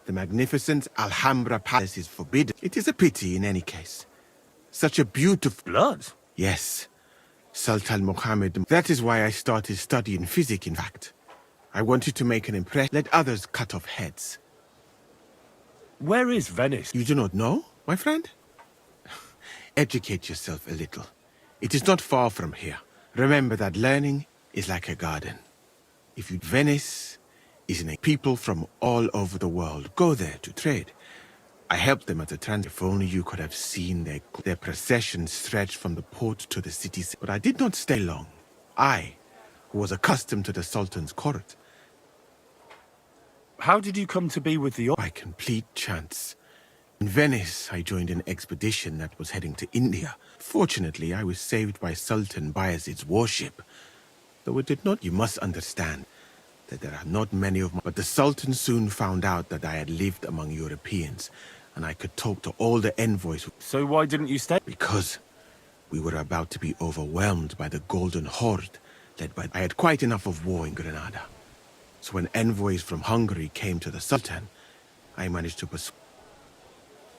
The magnificent Alhambra Palace is forbidden. It is a pity in any case. Such a beautiful... Blood? Yes. Sultan Mohammed. That is why I started studying physics, in fact. I wanted to make an impression. Let others cut off heads. Where is Venice? You do not know, my friend? Educate yourself a little. It is not far from here. Remember that learning is like a garden. If you... Venice is in a... People from all over the world go there to trade. I helped them at the transit. If only you could have seen their procession stretch from the port to the city. But I did not stay long. I, who was accustomed to the Sultan's court. How did you come to be with the... By complete chance. In Venice, I joined an expedition that was heading to India. Fortunately, I was saved by Sultan Bayezid's warship. Though it did not... You must understand that there are not many of my... But the Sultan soon found out that I had lived among Europeans, and I could talk to all the envoys. So why didn't you stay? Because we were about to be overwhelmed by the Golden Horde, led by... I had quite enough of war in Granada. So when envoys from Hungary came to the Sultan, I managed to persuade...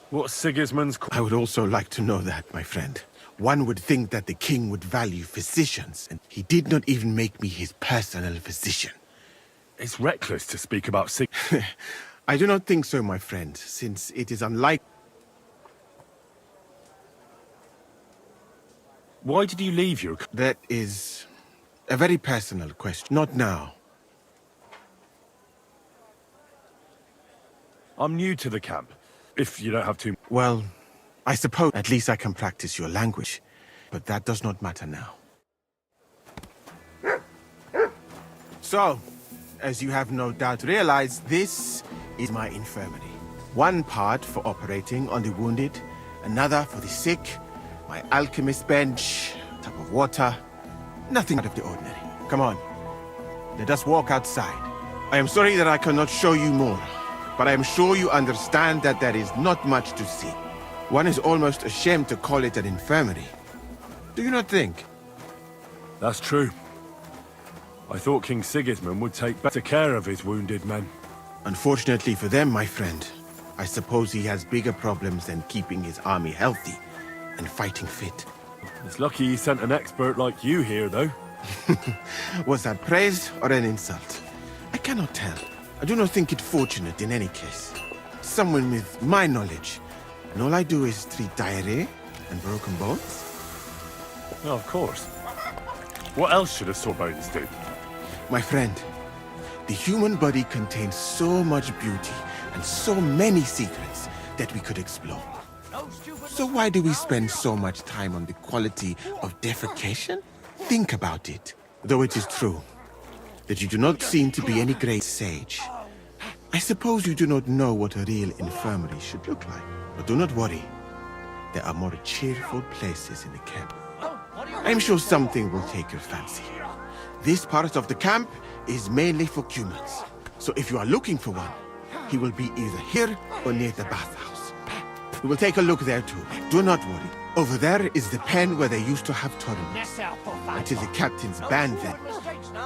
What's Sigismund's... I would also like to know that, my friend. One would think that the king would value physicians, and he did not even make me his personal physician. It's reckless to speak about I do not think so, my friend, since it is unlikely... Why did you leave your... That is a very personal question. Not now. I'm new to the camp. If you don't have to... Well, I suppose at least I can practice your language. But that does not matter now. So, as you have no doubt realized, this is my infirmary. One part for operating on the wounded, another for the sick, my alchemist bench, a tub of water, nothing out of the ordinary. Come on, let us walk outside. I am sorry that I cannot show you more, but I am sure you understand that there is not much to see. One is almost ashamed to call it an infirmary. Do you not think? That's true. I thought King Sigismund would take better care of his wounded men. Unfortunately for them, my friend, I suppose he has bigger problems than keeping his army healthy and fighting fit. It's lucky he sent an expert like you here, though. Was that praise or an insult? I cannot tell. I do not think it fortunate in any case. Someone with my knowledge, and all I do is treat diarrhea and broken bones. Oh, of course. What else should a Sorbones do? My friend, the human body contains so much beauty and so many secrets that we could explore. So why do we spend so much time on the quality of defecation? Think about it. Though it is true that you do not seem to be any great sage, I suppose you do not know what a real infirmary should look like. But do not worry. There are more cheerful places in the camp. I'm sure something will take your fancy. This part of the camp is mainly for humans. So if you are looking for one, he will be either here or near the bathhouse. We will take a look there too. Do not worry. Over there is the pen where they used to have tournaments. Until the captains banned them.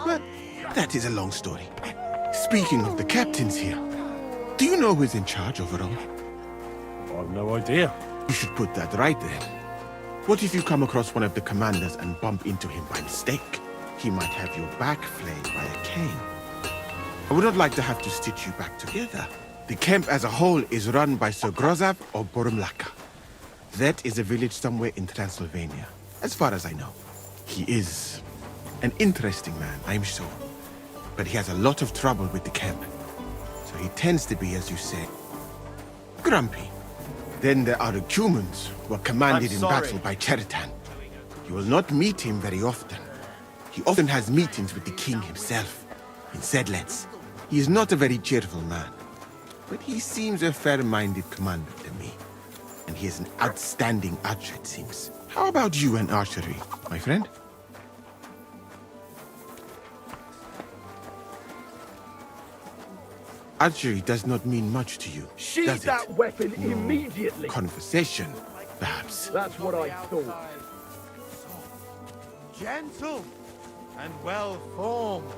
But that is a long story. Speaking of the captains here, do you know who is in charge overall? I've no idea. You should put that right there. What if you come across one of the commanders and bump into him by mistake? He might have your back flayed by a cane. I would not like to have to stitch you back together. The camp as a whole is run by Sir Grozav or Borumlaka. That is a village somewhere in Transylvania, as far as I know. He is an interesting man, I'm sure. But he has a lot of trouble with the camp. So he tends to be, as you say, grumpy. Then there are the humans who are commanded in battle by Cheritan. You will not meet him very often. He often has meetings with the king himself, in Sedlets. He is not a very cheerful man, but he seems a fair-minded commander to me. And he is an outstanding archer, it seems. How about you and archery, my friend? Archery does not mean much to you, Sheath does it? that weapon immediately. Conversation, perhaps. That's what I thought. Gentle and well-formed.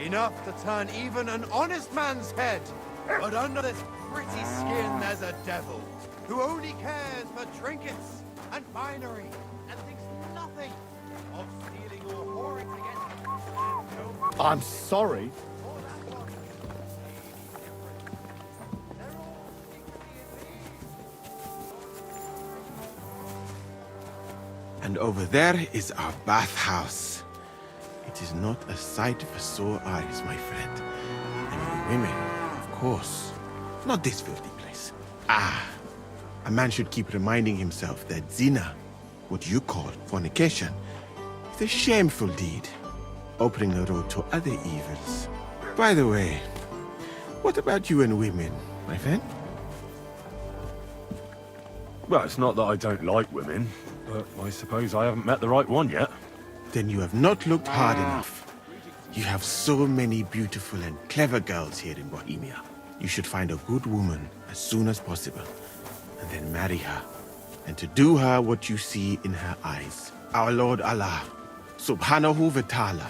Enough to turn even an honest man's head. But under this pretty skin there's a devil who only cares for trinkets and finery and thinks nothing of stealing or whoring against. I'm sorry. And over there is our bathhouse. It is not a sight for sore eyes, my friend. And you women, of course. Not this filthy place. Ah, a man should keep reminding himself that zina, what you call fornication, is a shameful deed, opening the road to other evils. By the way, what about you and women, my friend? Well, it's not that I don't like women, but I suppose I haven't met the right one yet. Then you have not looked hard enough. You have so many beautiful and clever girls here in Bohemia. You should find a good woman as soon as possible, and then marry her, and to do her what you see in her eyes. Our Lord Allah, Subhanahu wa Ta'ala,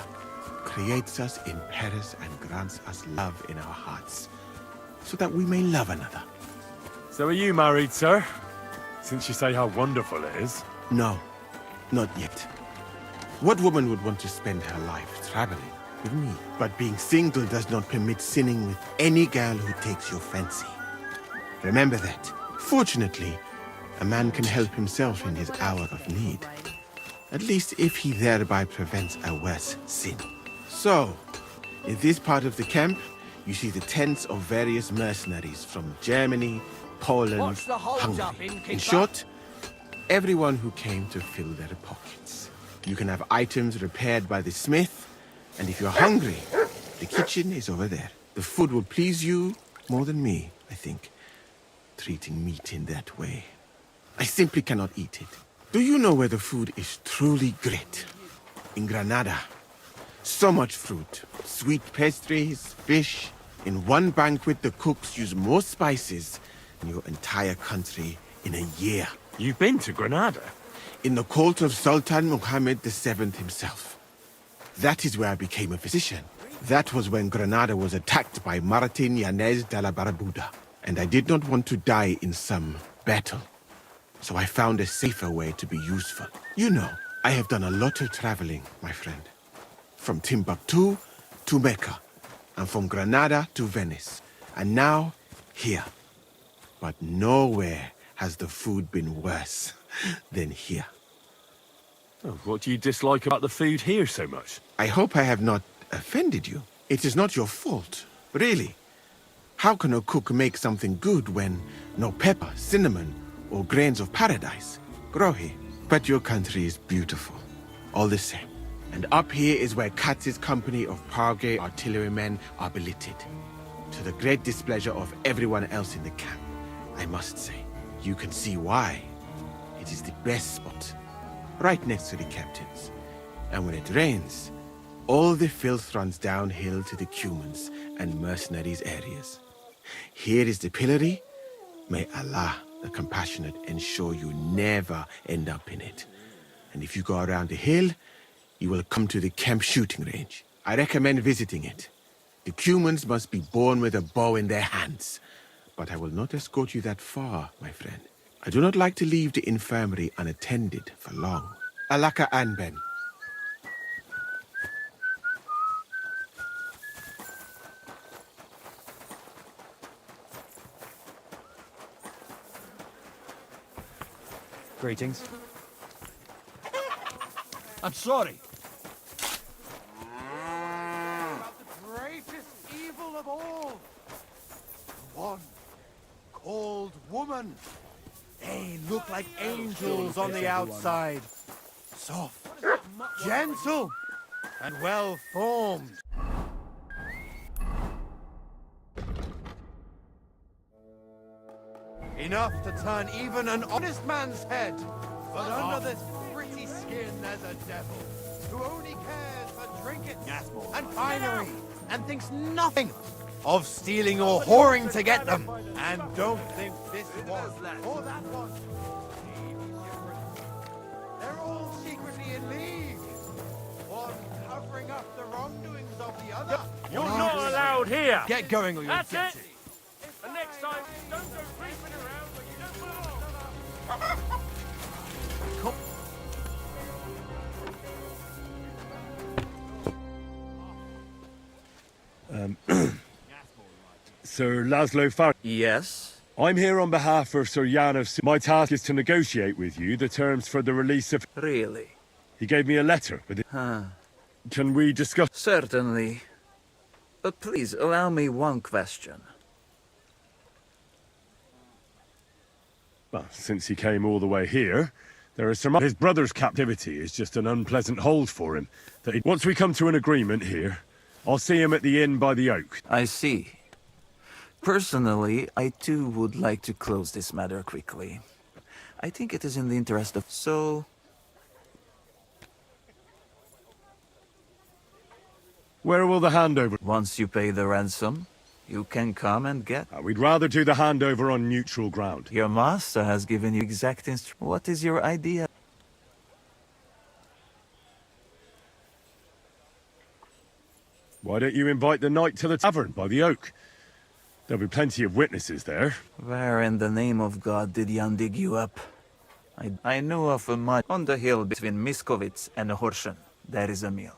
creates us in Paris and grants us love in our hearts, so that we may love another. So are you married, sir? Since you say how wonderful it is. No, not yet. What woman would want to spend her life traveling with me? But being single does not permit sinning with any girl who takes your fancy. Remember that. Fortunately, a man can help himself in his hour of need. At least if he thereby prevents a worse sin. So, in this part of the camp, you see the tents of various mercenaries from Germany, Poland, Hungary. In short, everyone who came to fill their pockets. You can have items repaired by the smith, and if you're hungry, the kitchen is over there. The food will please you more than me, I think, treating meat in that way. I simply cannot eat it. Do you know where the food is truly great? In Granada. So much fruit, sweet pastries, fish. In one banquet, the cooks use more spices than your entire country in a year. You've been to Granada? In the court of Sultan Muhammad VII himself. That is where I became a physician. That was when Granada was attacked by Martin Yanez de la Barbuda. And I did not want to die in some battle. So I found a safer way to be useful. You know, I have done a lot of traveling, my friend. From Timbuktu to Mecca, and from Granada to Venice, and now here. But nowhere has the food been worse than here. Oh, what do you dislike about the food here so much? I hope I have not offended you. It is not your fault, really. How can a cook make something good when no pepper, cinnamon, or grains of paradise grow here? But your country is beautiful, all the same. And up here is where Katz's company of Parge artillerymen are billeted, to the great displeasure of everyone else in the camp. I must say, you can see why. It is the best spot, right next to the captains. And when it rains, all the filth runs downhill to the Cumans and mercenaries areas. Here is the pillory. May Allah, the compassionate, ensure you never end up in it. And if you go around the hill, you will come to the camp shooting range. I recommend visiting it. The Cumans must be born with a bow in their hands. But I will not escort you that far, my friend. I do not like to leave the infirmary unattended for long. Alaka Anben. Greetings. I'm sorry. The greatest evil of all. One called woman. They look like angels on the outside. Soft, gentle, and well formed. Enough to turn even an honest man's head. But under this pretty skin there's a devil who only cares for trinkets and finery and thinks nothing of stealing or whoring to get them. And don't think this one or that one. They're all secretly in league. One covering up the wrongdoings of the other. You're not allowed here! Get going or you'll That's get it! And next time, don't go creeping around where you don't belong! Sir Laszlo Far... Yes? I'm here on behalf of Sir Jan of... My task is to negotiate with you the terms for the release of... Really? He gave me a letter with it. Can we discuss... Certainly. But please, allow me one question. Well, since he came all the way here, there is some... His brother's captivity is just an unpleasant hold for him. Once we come to an agreement here, I'll see him at the inn by the oak. I see. Personally, I too would like to close this matter quickly. I think it is in the interest of... So... Where will the handover... Once you pay the ransom, you can come and get... We'd rather do the handover on neutral ground. Your master has given you exact What is your idea? Why don't you invite the knight to the tavern by the oak? There'll be plenty of witnesses there. Where in the name of God did Jan dig you up? I know of a mud on the hill between Miskovitz and Horschen. There is a mill.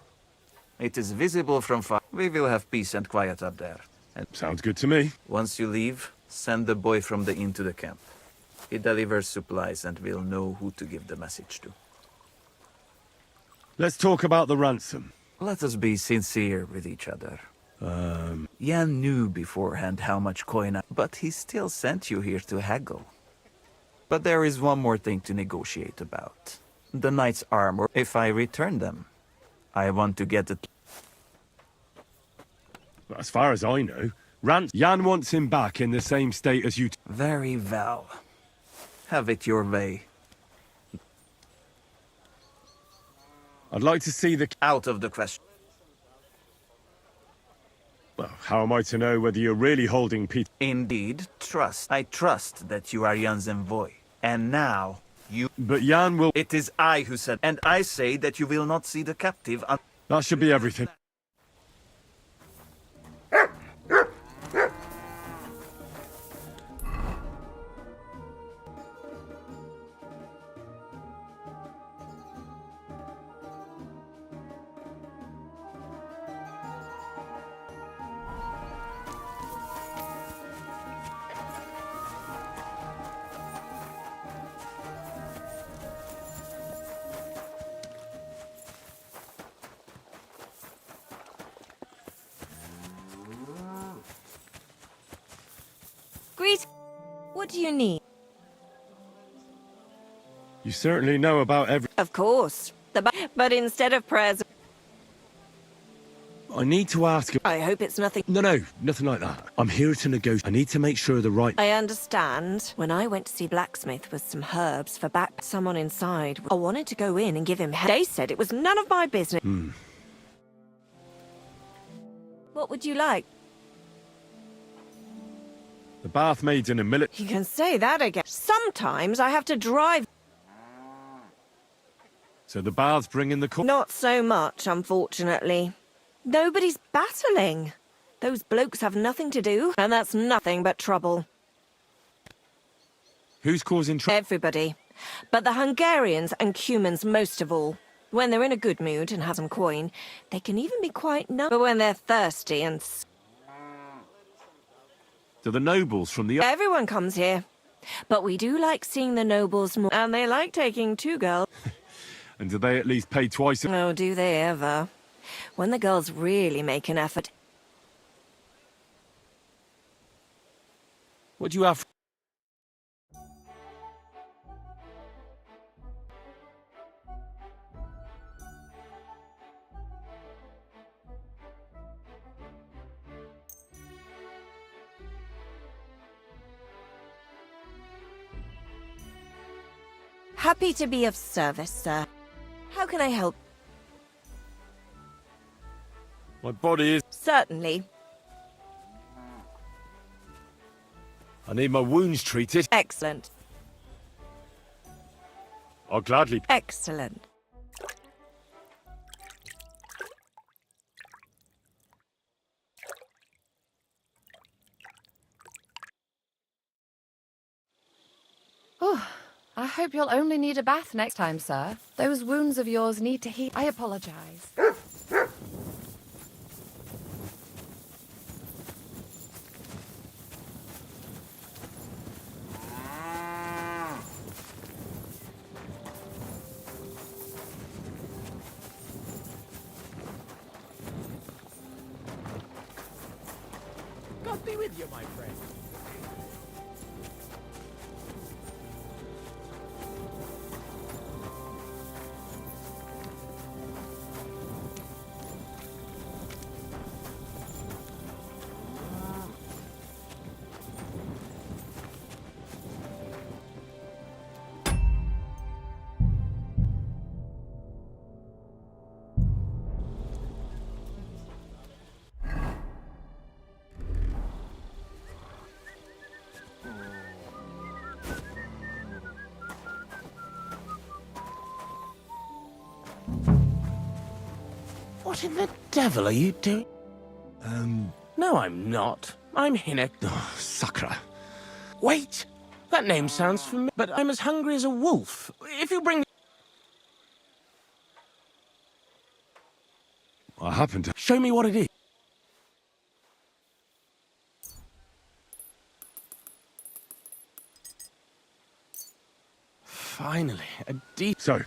It is visible from far. We will have peace and quiet up there. And sounds good to me. Once you leave, send the boy from the inn to the camp. He delivers supplies and will know who to give the message to. Let's talk about the ransom. Let us be sincere with each other. Jan knew beforehand how much coin but he still sent you here to haggle. But there is one more thing to negotiate about. The knight's armor. If I return them, I want to get it. As far as I know, Jan wants him back in the same state as you. Very well. Have it your way. I'd like to see the... Out of the question. Well, how am I to know whether you're really holding Peter? Indeed, trust. I trust that you are Jan's envoy. And now, you... But Jan will... It is I who said... And I say that you will not see the captive... That should be everything. Greet. What do you need? You certainly know about every... Of course. But instead of prayers... I need to ask... I hope it's nothing... No, nothing like that. I'm here to negotiate. I need to make sure the right... I understand. When I went to see blacksmith with some herbs for back... Someone inside... I wanted to go in and give him... They said it was none of my business. What would you like? The bath maids in a millet... You can say that again. Sometimes I have to drive... So the baths bring in the... Not so much, unfortunately. Nobody's battling. Those blokes have nothing to do, and that's nothing but trouble. Who's causing trouble? Everybody. But the Hungarians and Cumans most of all. When they're in a good mood and have some coin, they can even be quite nice. But when they're thirsty and... Do the nobles from the... Everyone comes here. But we do like seeing the nobles more. And they like taking 2 girls. And do they at least pay twice... Oh, do they ever? When the girls really make an effort... What do you have... Happy to be of service, sir. How can I help? My body is... Certainly. I need my wounds treated. Excellent. I'll gladly... Excellent. Oh, I hope you'll only need a bath next time, sir. Those wounds of yours need to heal. I apologize. God be with you, my friend. What in the devil are you doing? No, I'm not. I'm Hinek. Oh, Sakra. Wait! That name sounds familiar, but I'm as hungry as a wolf. If you bring... I happen to... Show me what it is. Finally, a deep... So,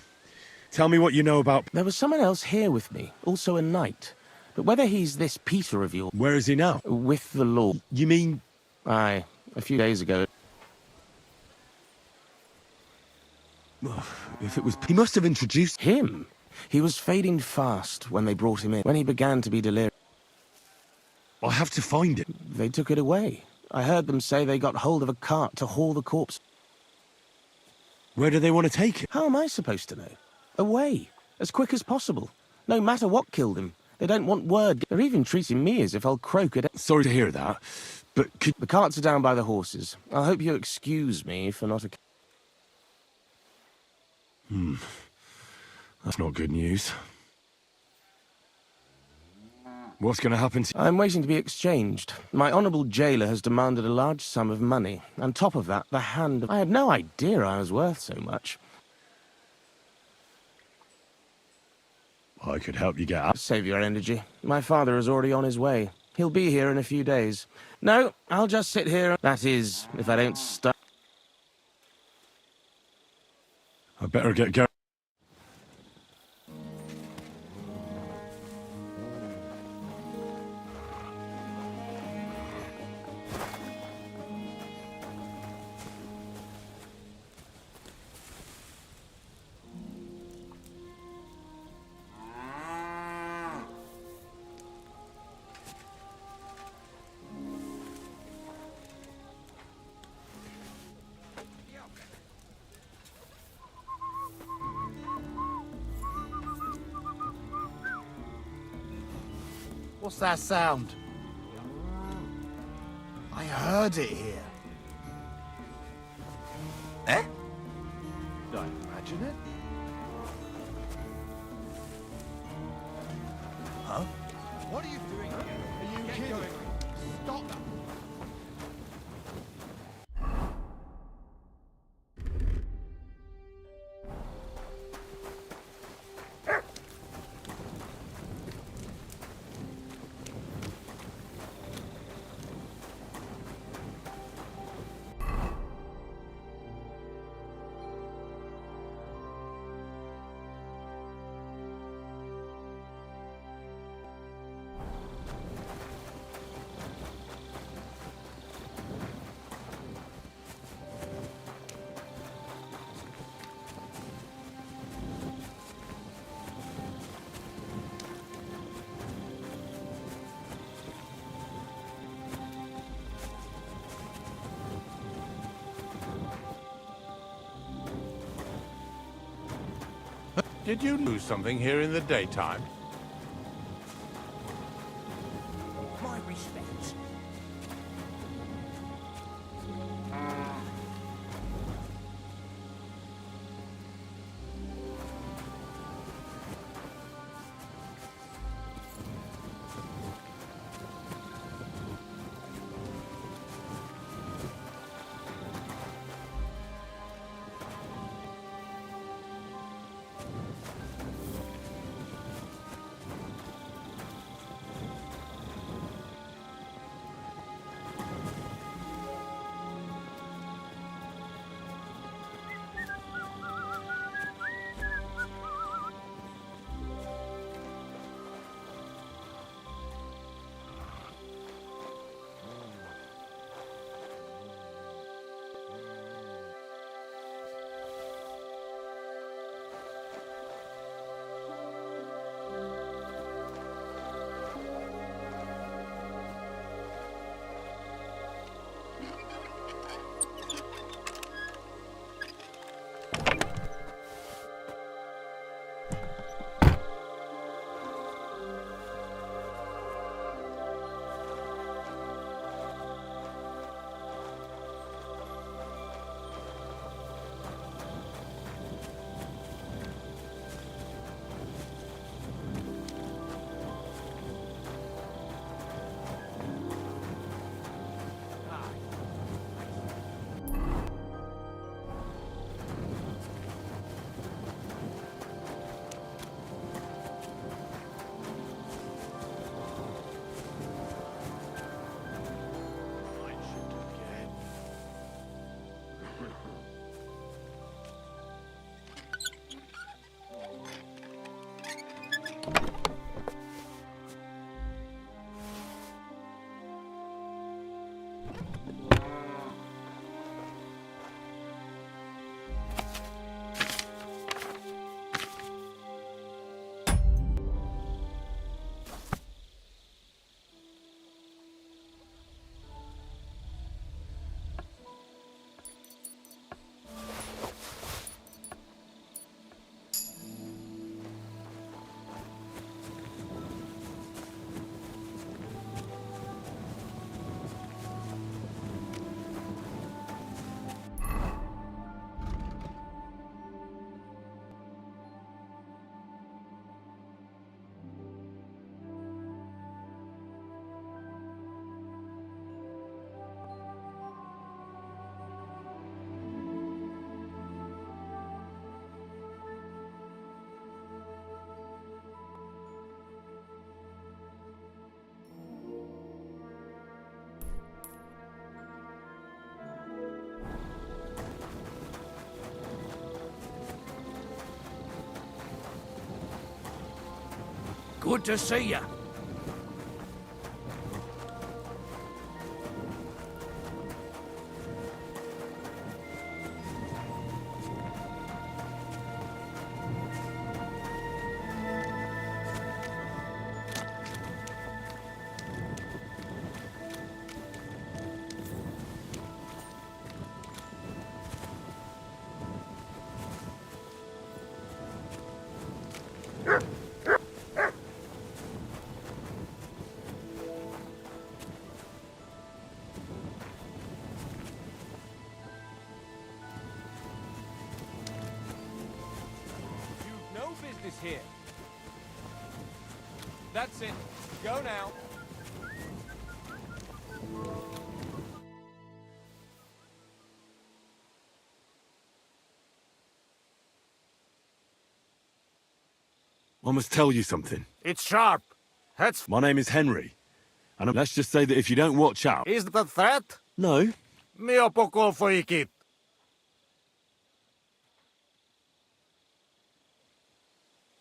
tell me what you know about... There was someone else here with me, also a knight. But whether he's this Peter of yours... Where is he now? With the Lord. You mean... Aye, a few days ago. If it was... He must have introduced... Him? He was fading fast when they brought him in. When he began to be delirious... I have to find it. They took it away. I heard them say they got hold of a cart to haul the corpse. Where do they want to take it? How am I supposed to know? Away. As quick as possible. No matter what killed him. They don't want word. They're even treating me as if I'll croak at... Sorry to hear that, but could... The carts are down by the horses. I hope you'll excuse me for not... That's not good news. What's going to happen to... I'm waiting to be exchanged. My honourable jailer has demanded a large sum of money. On top of that, the hand of... I had no idea I was worth so much. I could help you get out. Save your energy. My father is already on his way. He'll be here in a few days. No, I'll just sit here. That is, if I don't stop... I better get going. What's that sound? I heard it here. Eh? Did I imagine it? Huh? What are you doing here? Are you kidding? Stop that! Did you lose something here in the daytime? My respects. Good to see you. business here. That's it. Go now. I must tell you something. It's sharp. That's... My name is Henry. And let's just say that if you don't watch out... Is that a threat? No. Mio poco foikit.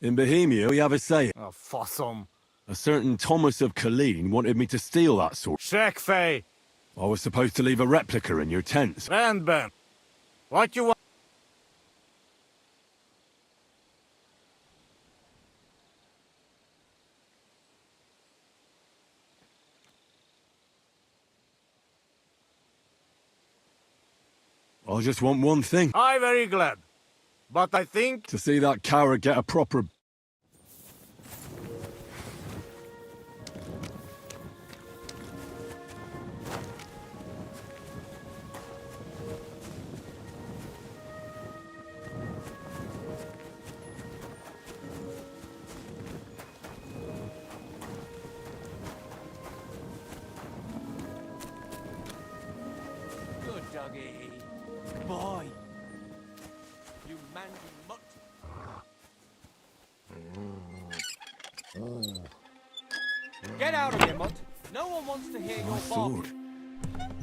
In Bohemia, we have a saying. Oh, fossum. A certain Thomas of Colleen wanted me to steal that sword. Shekfei. I was supposed to leave a replica in your tents. Randburn. What you want? I just want one thing. I very glad. But I think... To see that coward get a proper... Good doggy. Boy. You mangy mutt. Get out of here, mutt. No one wants to hear your sword. bark.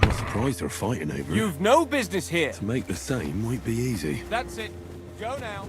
I'm surprised they're fighting over it. You've no business here. To make the same might be easy. That's it. Go now.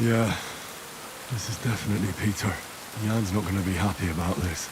Yeah, this is definitely Peter. Jan's not going to be happy about this.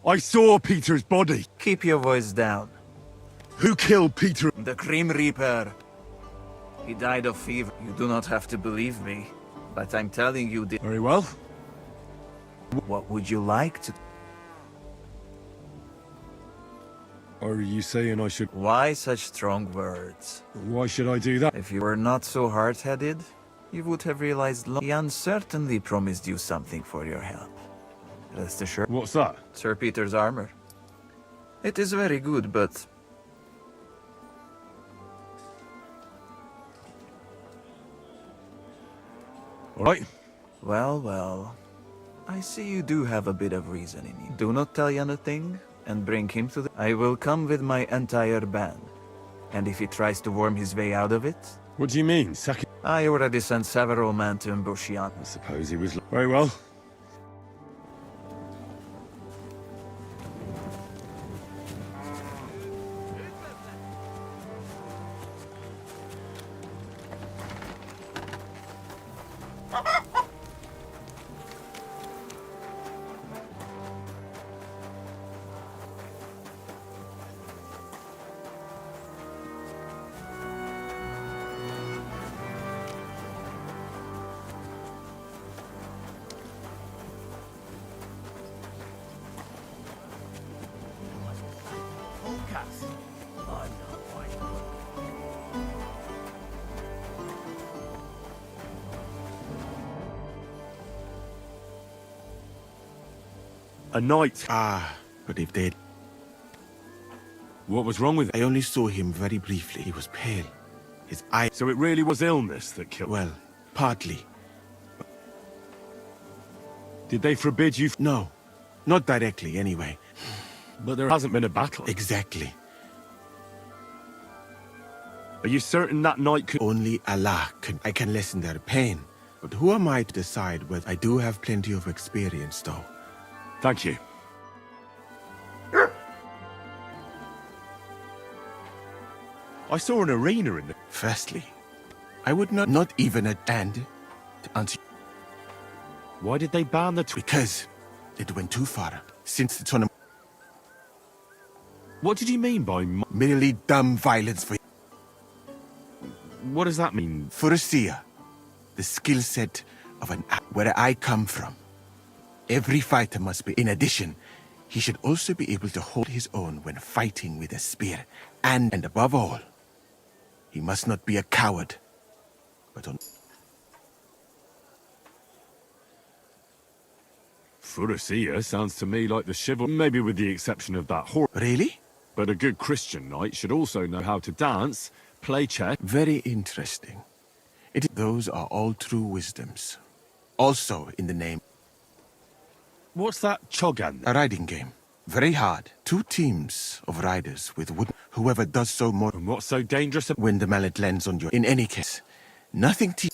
I saw Peter's body. Keep your voice down. Who killed Peter? The Grim Reaper. He died of fever. You do not have to believe me, but I'm telling you this. Very well. What would you like to... Are you saying I should... Why such strong words? Why should I do that? If you were not so hard-headed, you would have realized Jan certainly promised you something for your help. Rest assured. What's that? Sir Peter's armor. It is very good, but... All right. Well, well. I see you do have a bit of reason in you. Do not tell Jan a thing, and bring him to the... I will come with my entire band. And if he tries to worm his way out of it... What do you mean, second? I already sent several men to ambush Jan. I suppose he was... Very well. A knight. Ah, but if they... What was wrong with him? I only saw him very briefly. He was pale. His eye... So it really was illness that killed him? Well, partly. Did they forbid you... No, not directly anyway. But there hasn't been a battle. Exactly. Are you certain that knight could... Only Allah can... I can lessen their pain. But who am I to decide whether... I do have plenty of experience, though. Thank you. I saw an arena in the... Firstly, I would not even attend to answer... Why did they ban the... Because it went too far. Since the tournament... What did you mean by... Merely dumb violence for... What does that mean? For a seer, the skill set of an... Where I come from, every fighter must be... In addition, he should also be able to hold his own when fighting with a spear. And above all, he must not be a coward, but on... Furusia sounds to me like the chivalry, maybe with the exception of that horse. Really? But a good Christian knight should also know how to dance, play chess. Very interesting. Those are all true wisdoms. Also in the name... What's that chogan? A riding game. Very hard. 2 teams of riders with wood. Whoever does so more... And what's so dangerous? When the mallet lands on your... In any case, nothing to...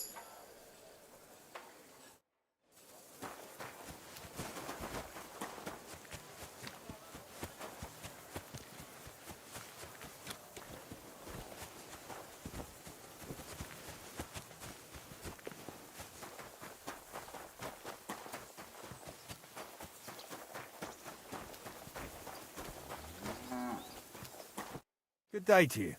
Good day to you.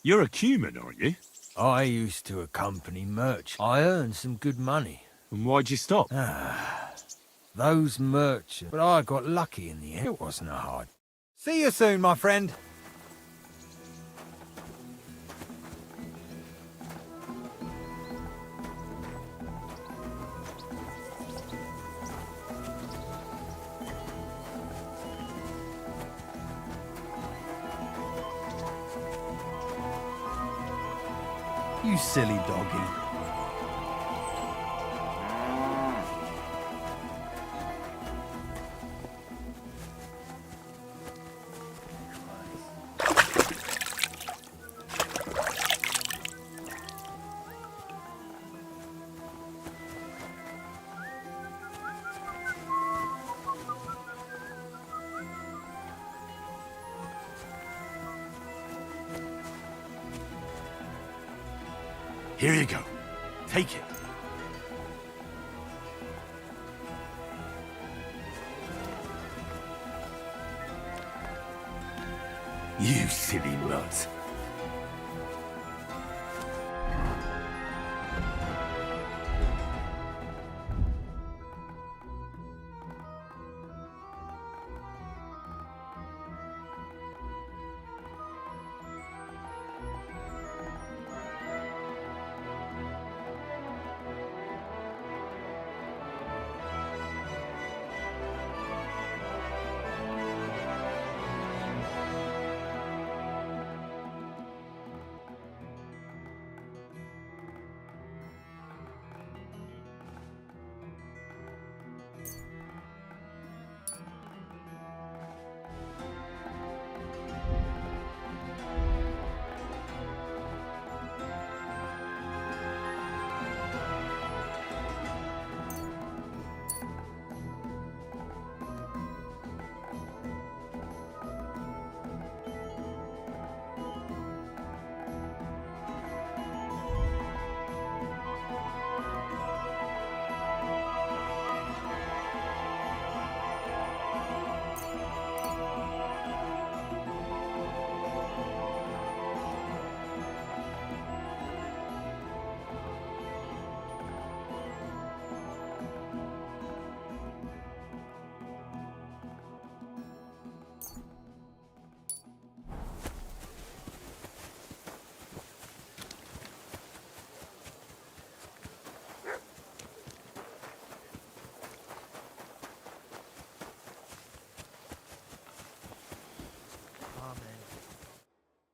You're a Cuman, aren't you? I used to accompany merchants. I earned some good money. And why'd you stop? Those merchants. But I got lucky in the end. It wasn't a hard. See you soon, my friend. You silly doggy. Here you go. Take it. You silly mutt.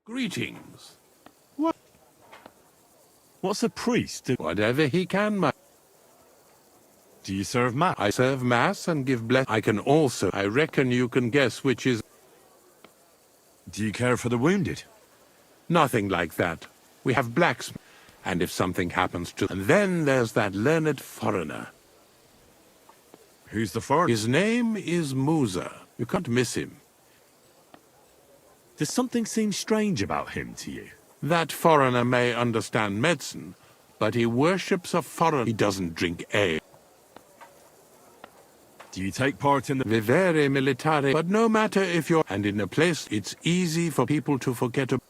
Greetings. What's a priest? Whatever he can, my... Do you serve mass? I serve mass and give bless... I can also... I reckon you can guess which is... Do you care for the wounded? Nothing like that. We have blacksmiths. And if something happens to... And then there's that learned foreigner. Who's the foreigner? His name is Musa. You can't miss him. Does something seem strange about him to you? That foreigner may understand medicine, but he worships a foreign... He doesn't drink ale. Do you take part in the... Vivere militare. But no matter if you're... And in a place, it's easy for people to forget... Do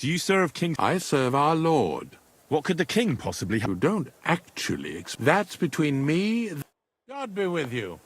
you serve King... I serve our Lord. What could the king possibly have? You don't actually... That's between me... God be with you.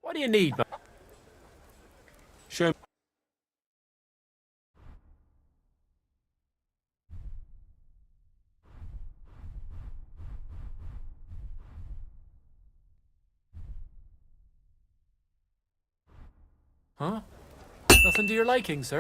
What do you need, man? Show... Huh? Nothing to your liking, sir?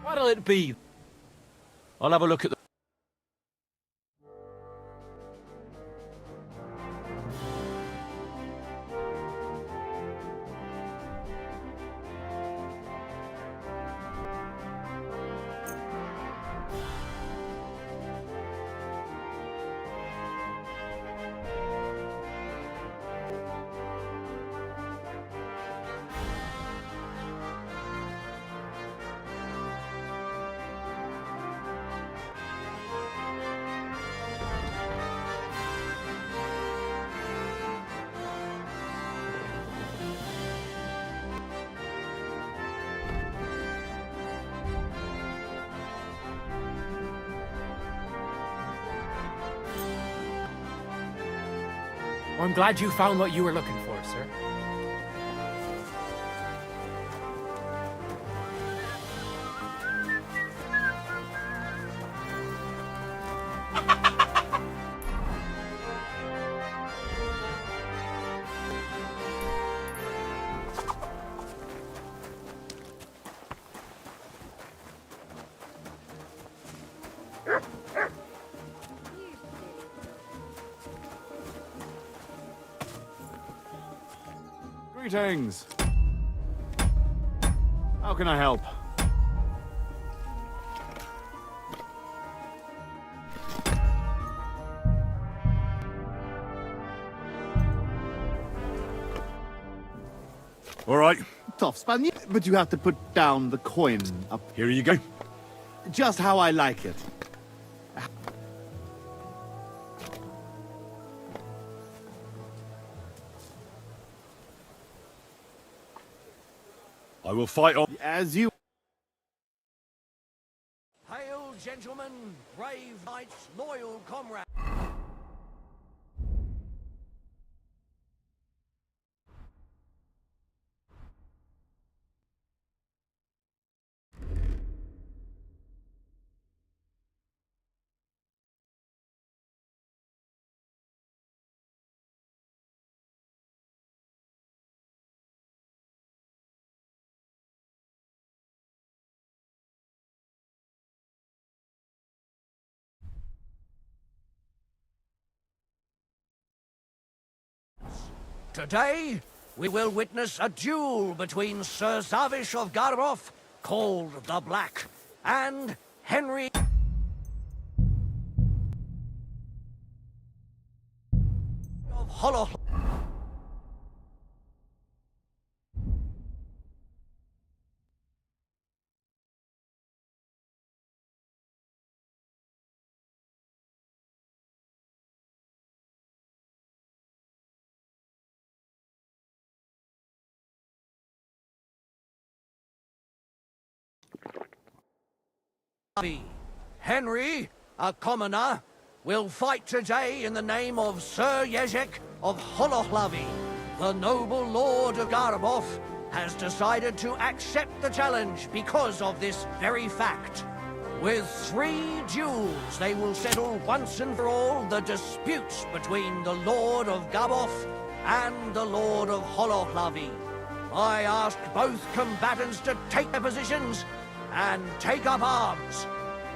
What'll it be? I'll have a look at the... I'm glad you found what you were looking for, sir. Greetings. How can I help? All right. Tough Spaniard, but you have to put down the coin up. Here you go. Just how I like it. I will fight on... As you... Hail, gentlemen, brave knights, loyal comrades. Today, we will witness a duel between Sir Zavish of Garbov, called the Black, and Henry of Hollow. Henry, a commoner, will fight today in the name of Sir Jezek of Holohlavi. The noble lord of Garbov has decided to accept the challenge because of this very fact. With 3 duels, they will settle once and for all the disputes between the Lord of Garbov and the Lord of Holohlavi. I ask both combatants to take their positions and take up arms.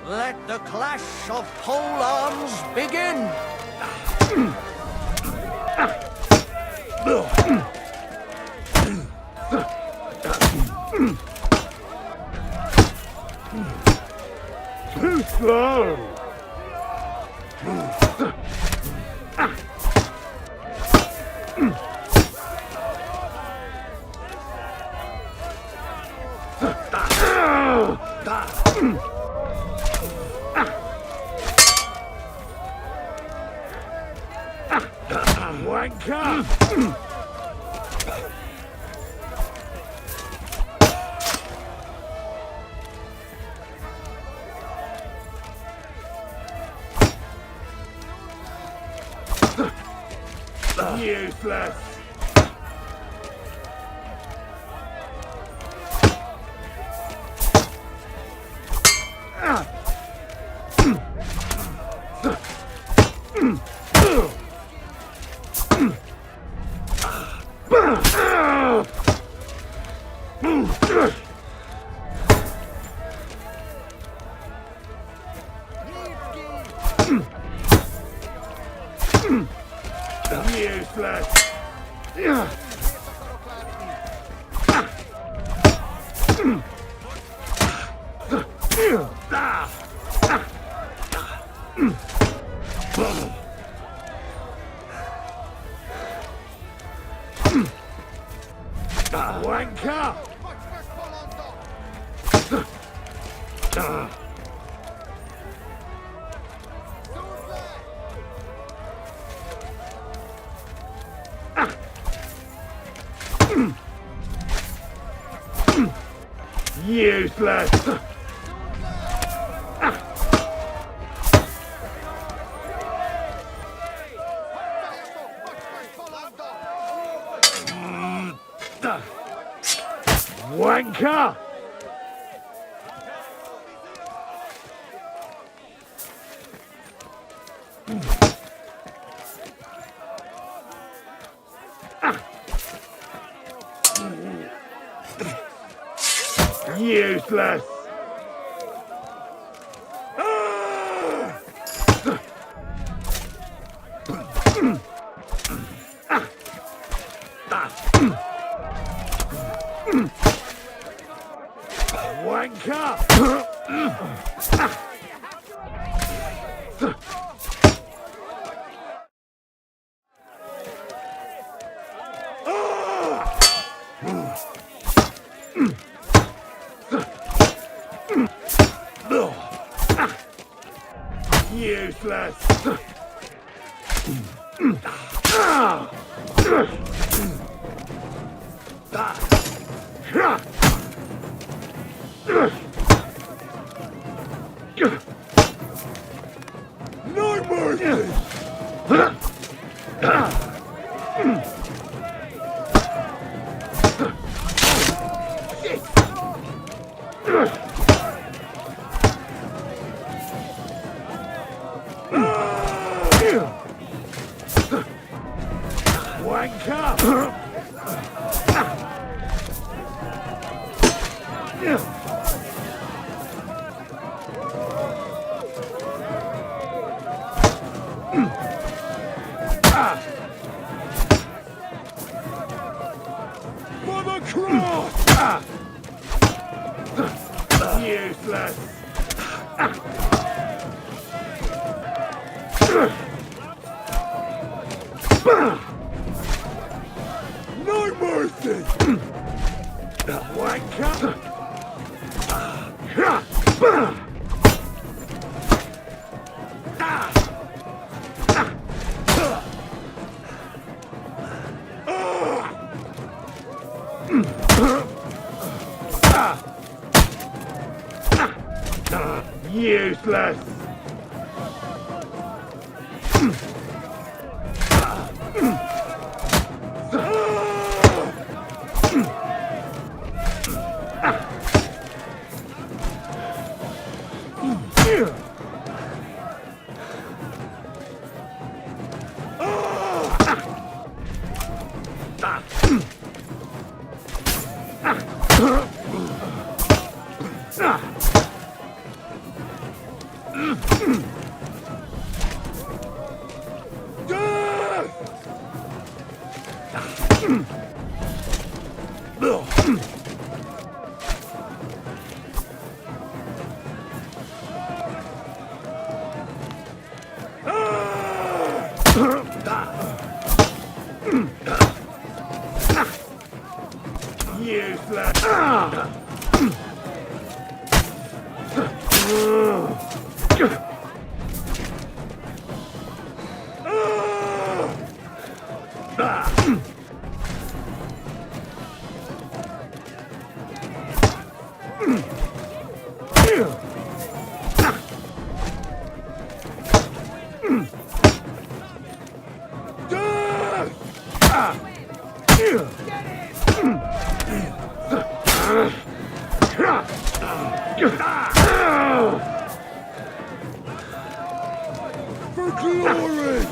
Let the clash of pole arms begin! Too slow! Wanker! Useless! Wanker! Useless! Wanker! Useless! Wanker! Useless! No mercy! Wanker! Useless. No mercy. Wanker. Useless. For glory!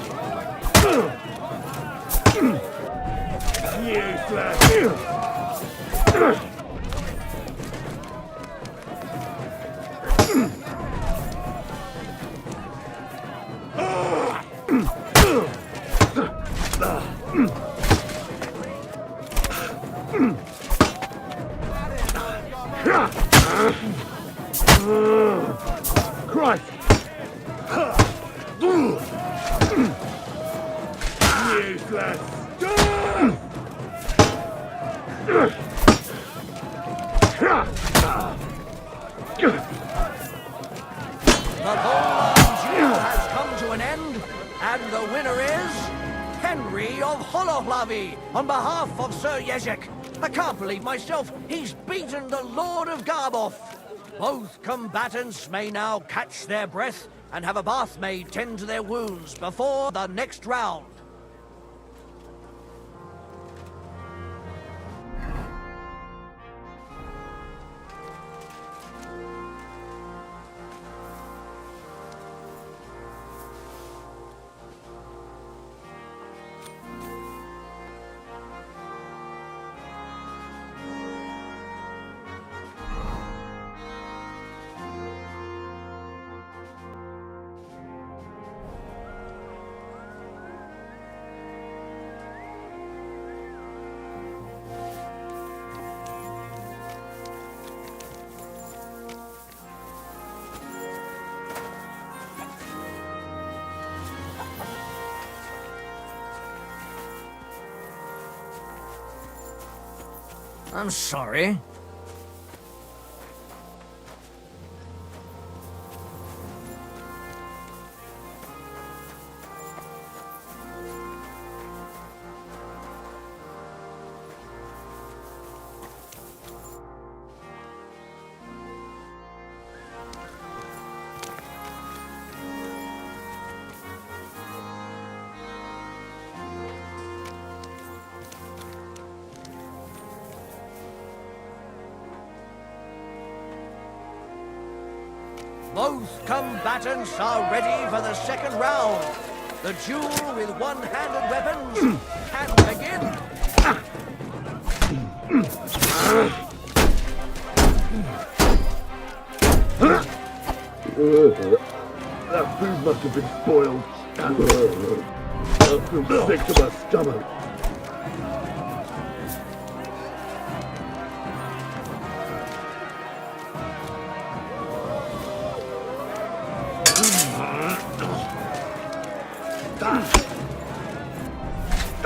Christ! Useless! The Polearm duel has come to an end, and the winner is Henry of Holohlavi on behalf of Sir Yezek. I can't believe myself. He's beaten the Lord of Garboth. Both combatants may now catch their breath and have a bath maid tend to their wounds before the next round. I'm sorry. Both combatants are ready for the second round. The duel with one-handed weapons can begin. That food must have been spoiled. I feel sick to my stomach.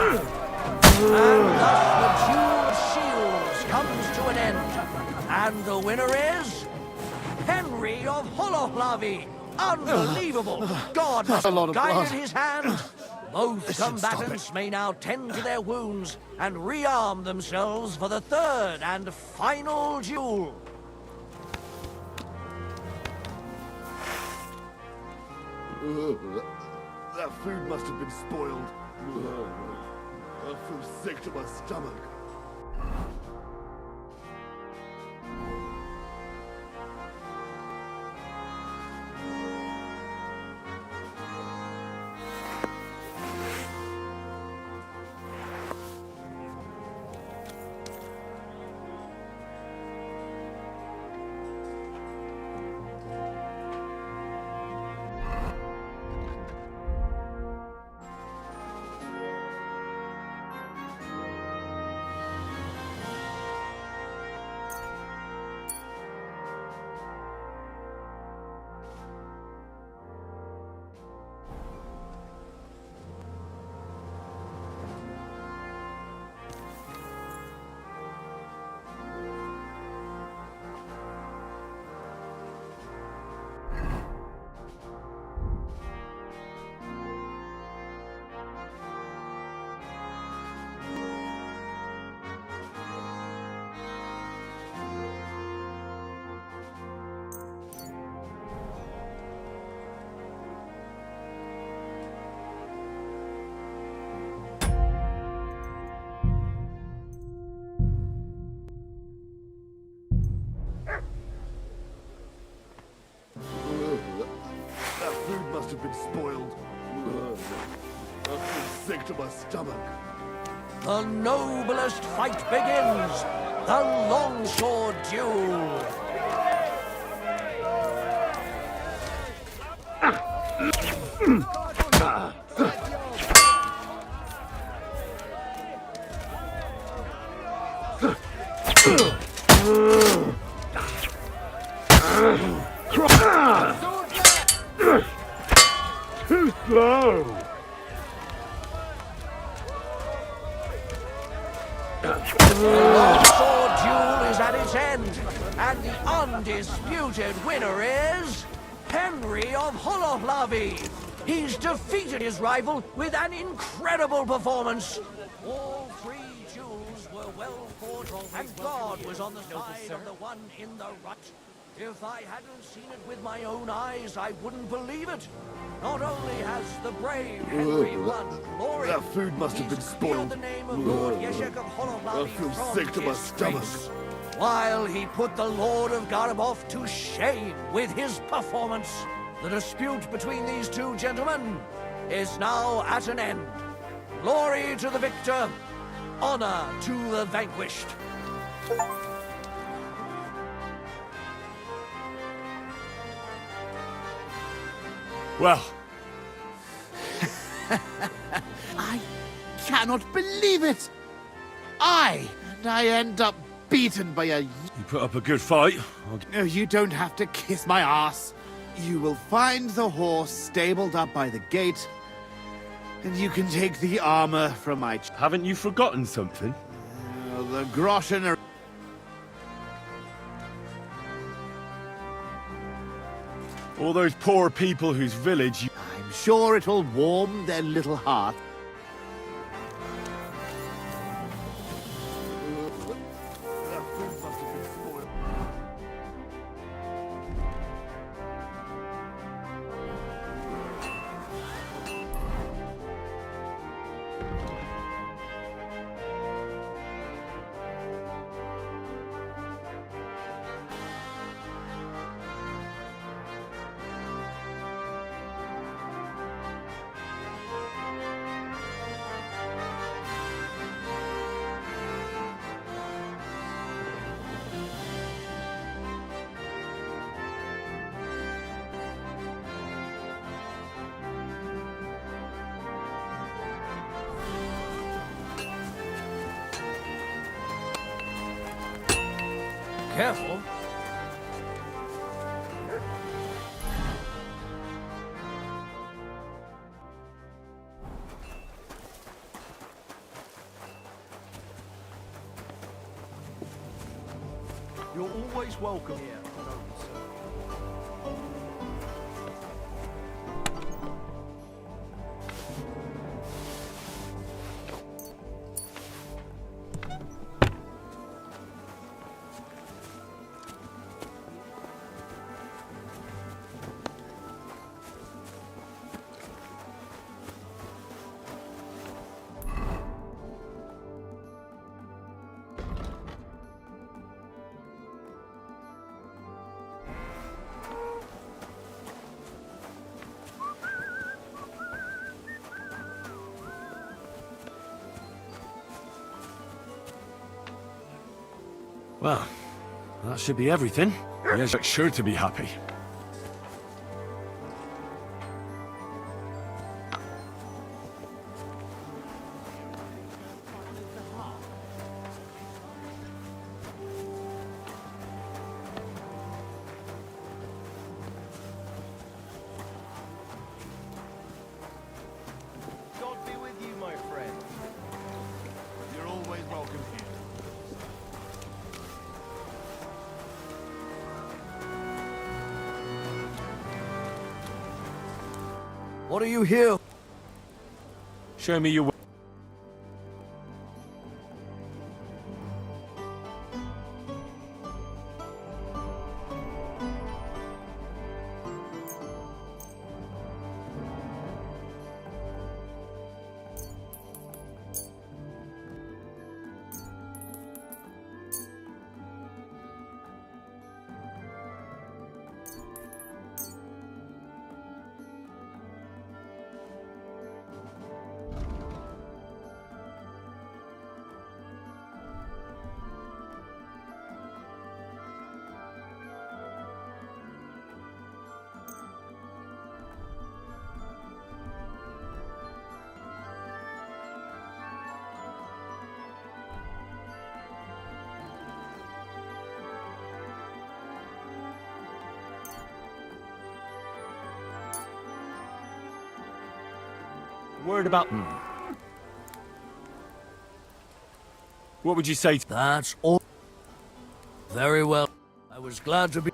And thus the Duel of Shields comes to an end. And the winner is... Henry of Holohlavi. Unbelievable! God must a lot have of guided blood. his hand. Both This should stop combatants may now tend to their wounds and rearm themselves for the third and final duel. That food must have been spoiled. I feel sick to my stomach. That food must have been spoiled. I feel sick to my stomach. The noblest fight begins. The longsword duel. Too slow! The longsword duel is at its end, and the undisputed winner is... Henry of Holohlavi. He's defeated his rival with an incredible performance. All three duels were well fought, and God was on the side of the one in the rut. If I hadn't seen it with my own eyes, I wouldn't believe it. Not only has the brave Henry won glory, That food must have been he's cleared spoiled. the name of Lord Yeshek of Holohlavi I feel from sick to my his stomach. face, while he put the Lord of Garabov to shame with his performance. The dispute between these two gentlemen is now at an end. Glory to the victor, honor to the vanquished. Well, I cannot believe it! And I end up beaten by a... you put up a good fight. No, you don't have to kiss my ass. You will find the horse stabled up by the gate, and you can take the armor from my... Haven't you forgotten something? The groschen are... All those poor people whose village you... I'm sure it'll warm their little heart. Careful. You're always welcome here, noble sir. Well, that should be everything. Yes, sure to be happy. God be with you, my friend. You're always welcome here. What are you here? Show me your way. Word about... What would you say to... That's all. Very well. I was glad to be...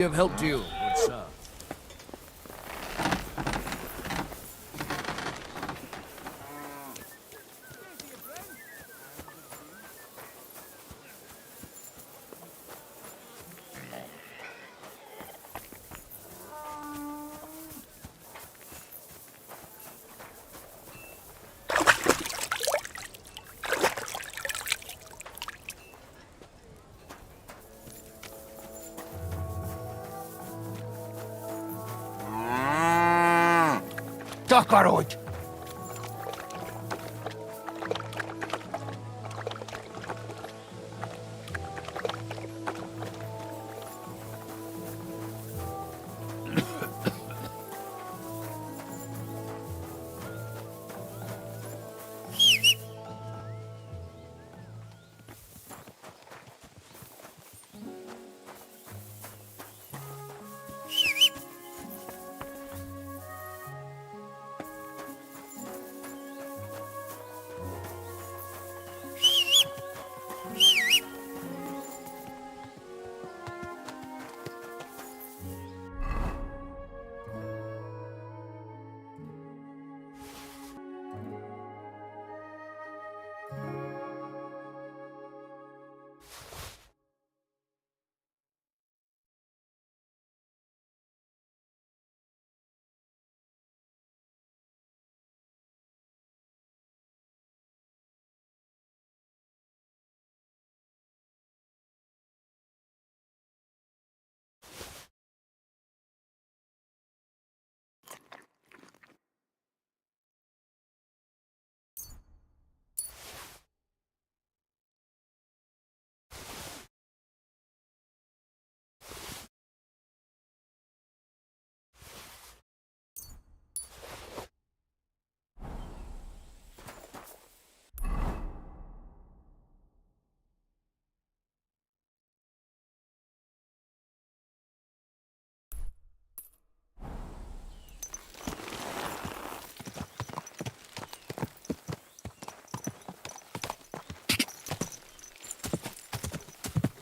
have helped you, good sir. Takaroid!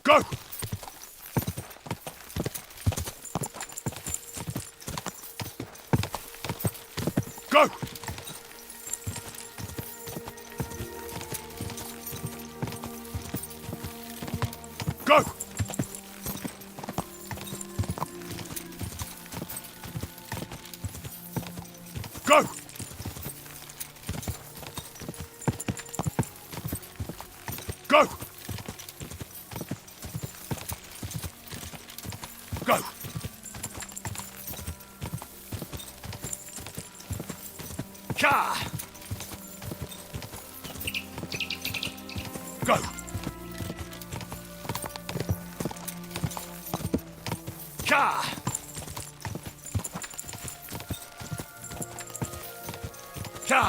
Go! Go! Go! Go! Go! Go! Ka! Go! Ka! Ka!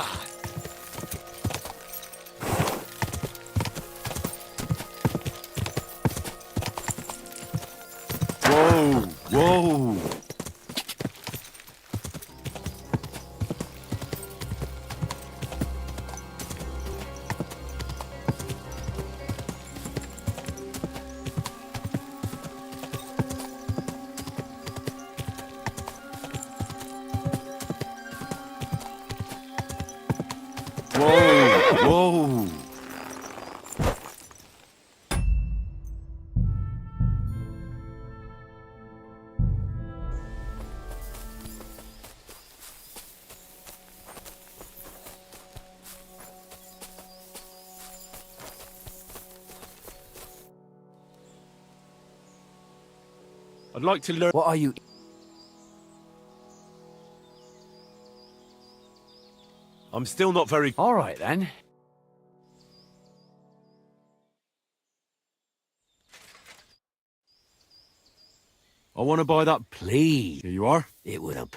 Whoa! Whoa! Whoa! Whoa! I'd like to learn. What are you? I'm still not very. All right, then. I want to buy that. Please. Here you are. It would have.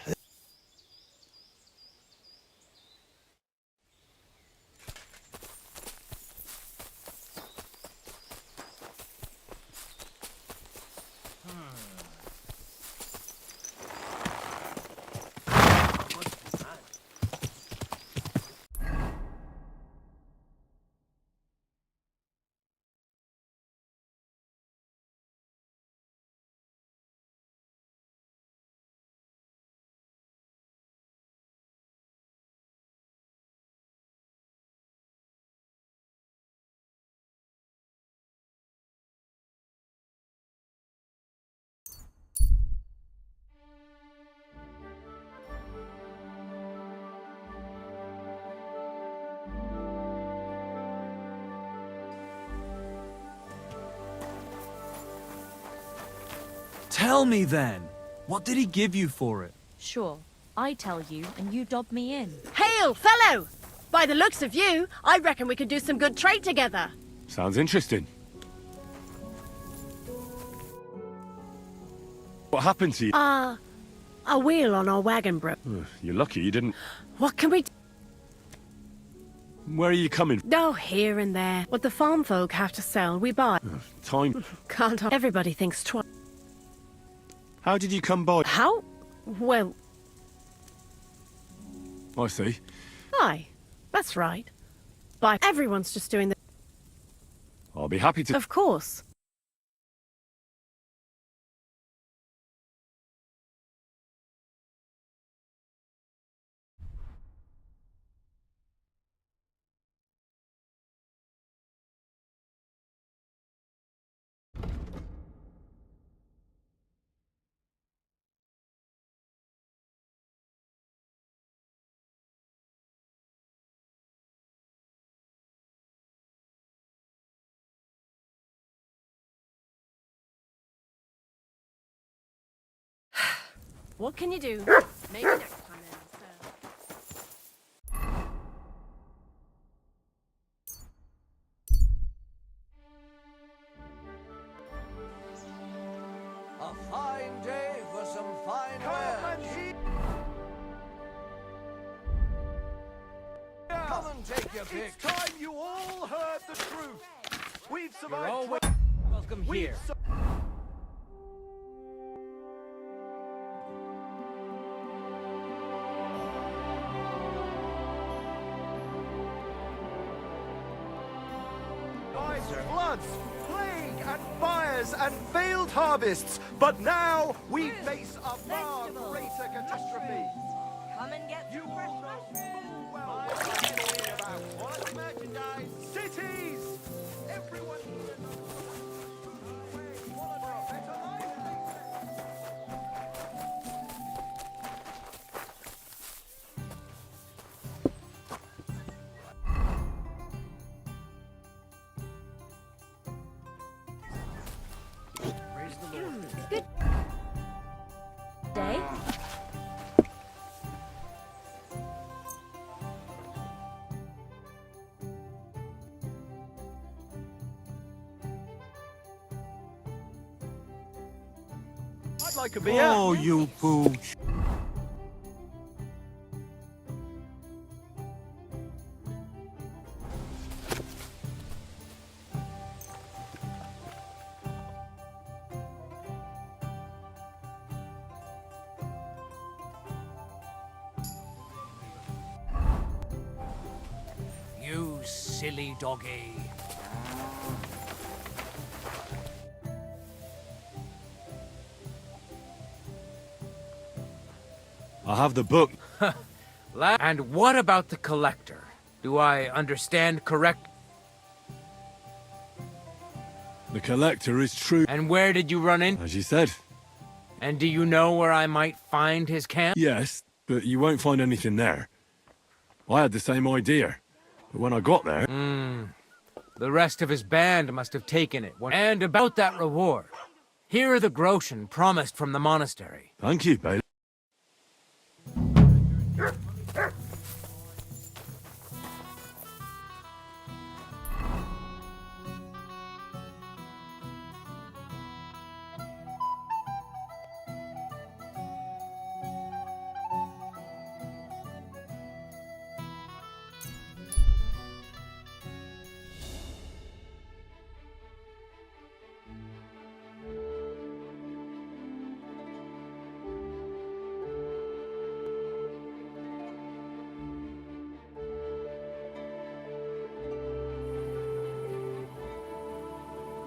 Tell me then, what did he give you for it? Sure, I tell you, and you dob me in. Hail, fellow! By the looks of you, I reckon we could do some good trade together. Sounds interesting. What happened to you? A wheel on our wagon broke. You're lucky you didn't... What can we do? Where are you coming? Oh, here and there. What the farm folk have to sell, we buy. Time. Can't everybody thinks twice. How did you come by? How? Well, I see. aye. That's right. But everyone's just doing the... I'll be happy to... Of course. What can you do? Maybe next time then, A fine day for some fine wares. Come and take your pick. It's time you all heard the truth. We've survived. always welcome here. Floods, plague, and fires, and failed harvests. But now we face a far greater catastrophe. Come and get You all know full well what I'm talking about. Quality merchandise, cities, everyone here knows for a better life. Good day. I'd like a beer. Oh, you pooch. You silly doggy. I have the book. And what about the collector? Do I understand correct? The collector is true. And where did you run in? As you said. And do you know where I might find his camp? Yes, but you won't find anything there. I had the same idea. But when I got there... The rest of his band must have taken it. And about that reward. Here are the groschen promised from the monastery. Thank you, Bailey.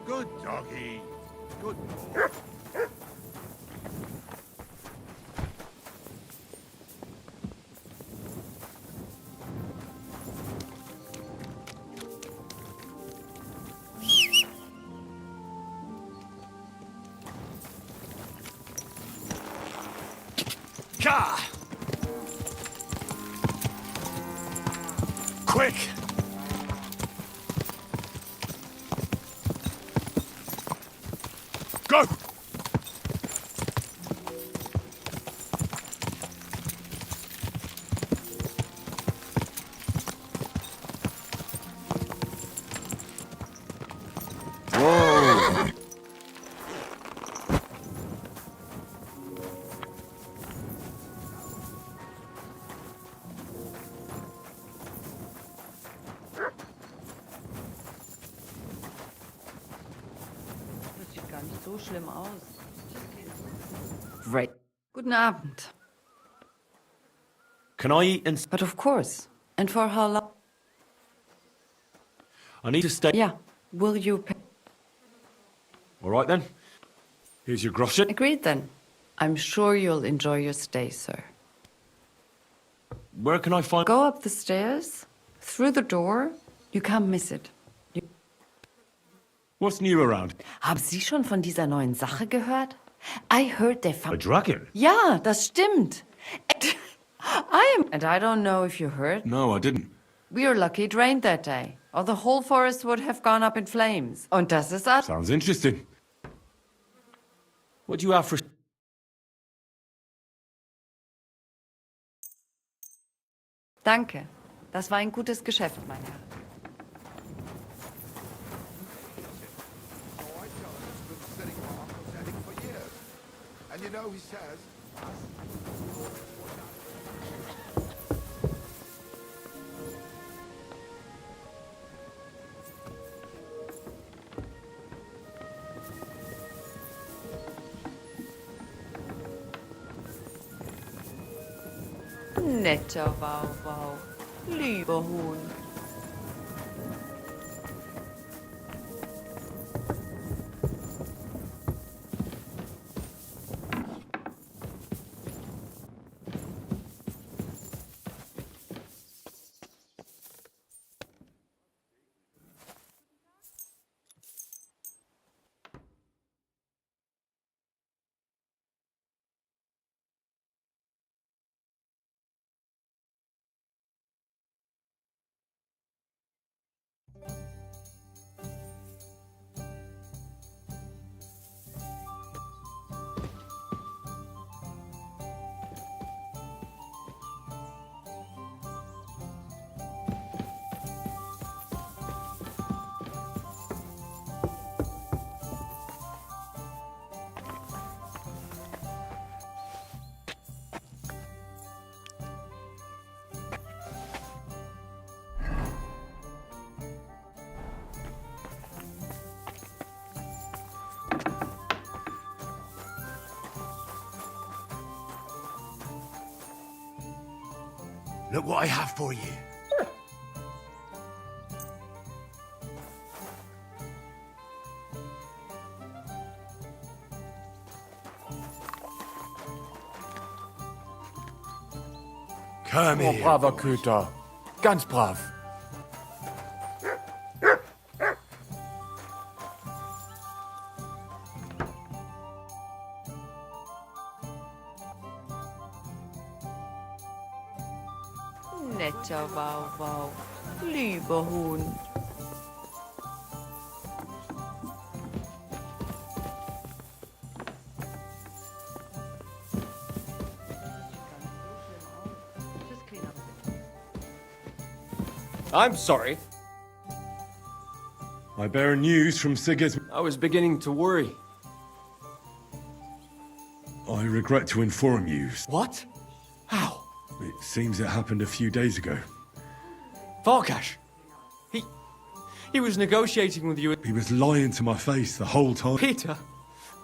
Good doggy. Good boy. Ka! Quick! Go! so schlimm aus. Great. Guten Abend. Can I eat and... But of course. And for how long? I need to stay... Yeah. Will you pay? All right, then. Here's your groschen. Agreed, then. I'm sure you'll enjoy your stay, sir. Where can I find... Go up the stairs, through the door. You can't miss it. What's new around? Haben Sie schon von dieser neuen Sache gehört? I heard they found... A dragon? Ja, das stimmt. And I don't know if you heard. No, I didn't. We were lucky it rained that day, or the whole forest would have gone up in flames. Und das ist alles. Sounds interesting. What do you have for... Danke. Das war ein gutes Geschäft, mein Herr. And you know, he says... Netter Wauwau, lieber Huhn. Look what I have for you. Come Oh, here. braver Köter. Ganz brav. Netter Wauwau, lieber Huhn. I'm sorry. I bear news from Sigismund. I was beginning to worry. I regret to inform you. What? How? It seems it happened a few days ago. Farkash. He was negotiating with you. He was lying to my face the whole time. Peter.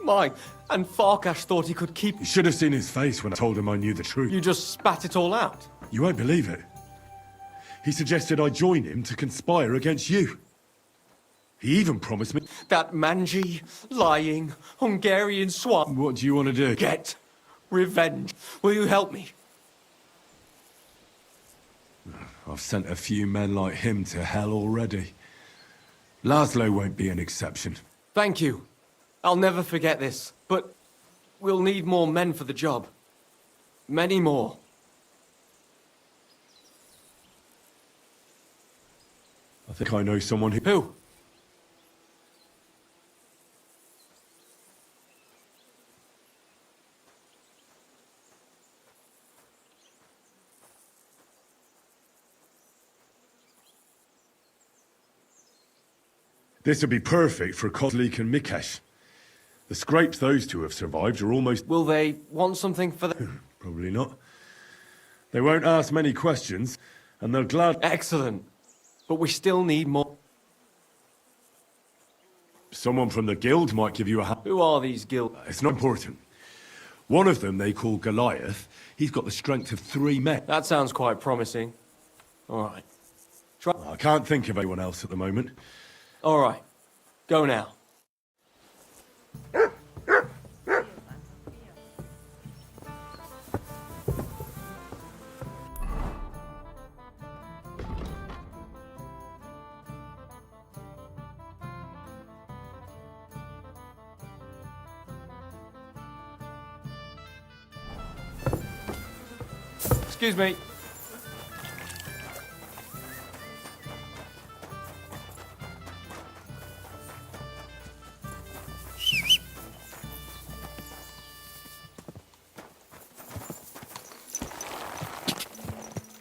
Mine. And Farkash thought he could keep... You should have seen his face when I told him I knew the truth. You just spat it all out. You won't believe it. He suggested I join him to conspire against you. He even promised me... That mangy, lying, Hungarian swine. What do you want to do? Get revenge. Will you help me? I've sent a few men like him to hell already. Laszlo won't be an exception. Thank you. I'll never forget this. But we'll need more men for the job. Many more. I think I know someone who... Who? This would be perfect for Kozlik and Mikesh. The scrapes those two have survived are almost... Will they want something for the... Probably not. They won't ask many questions, and they'll glad... Excellent. But we still need more... Someone from the guild might give you a hand. Who are these guild? It's not important. One of them they call Goliath. He's got the strength of 3 men. That sounds quite promising. All right. I can't think of anyone else at the moment. All right. Go now. Excuse me.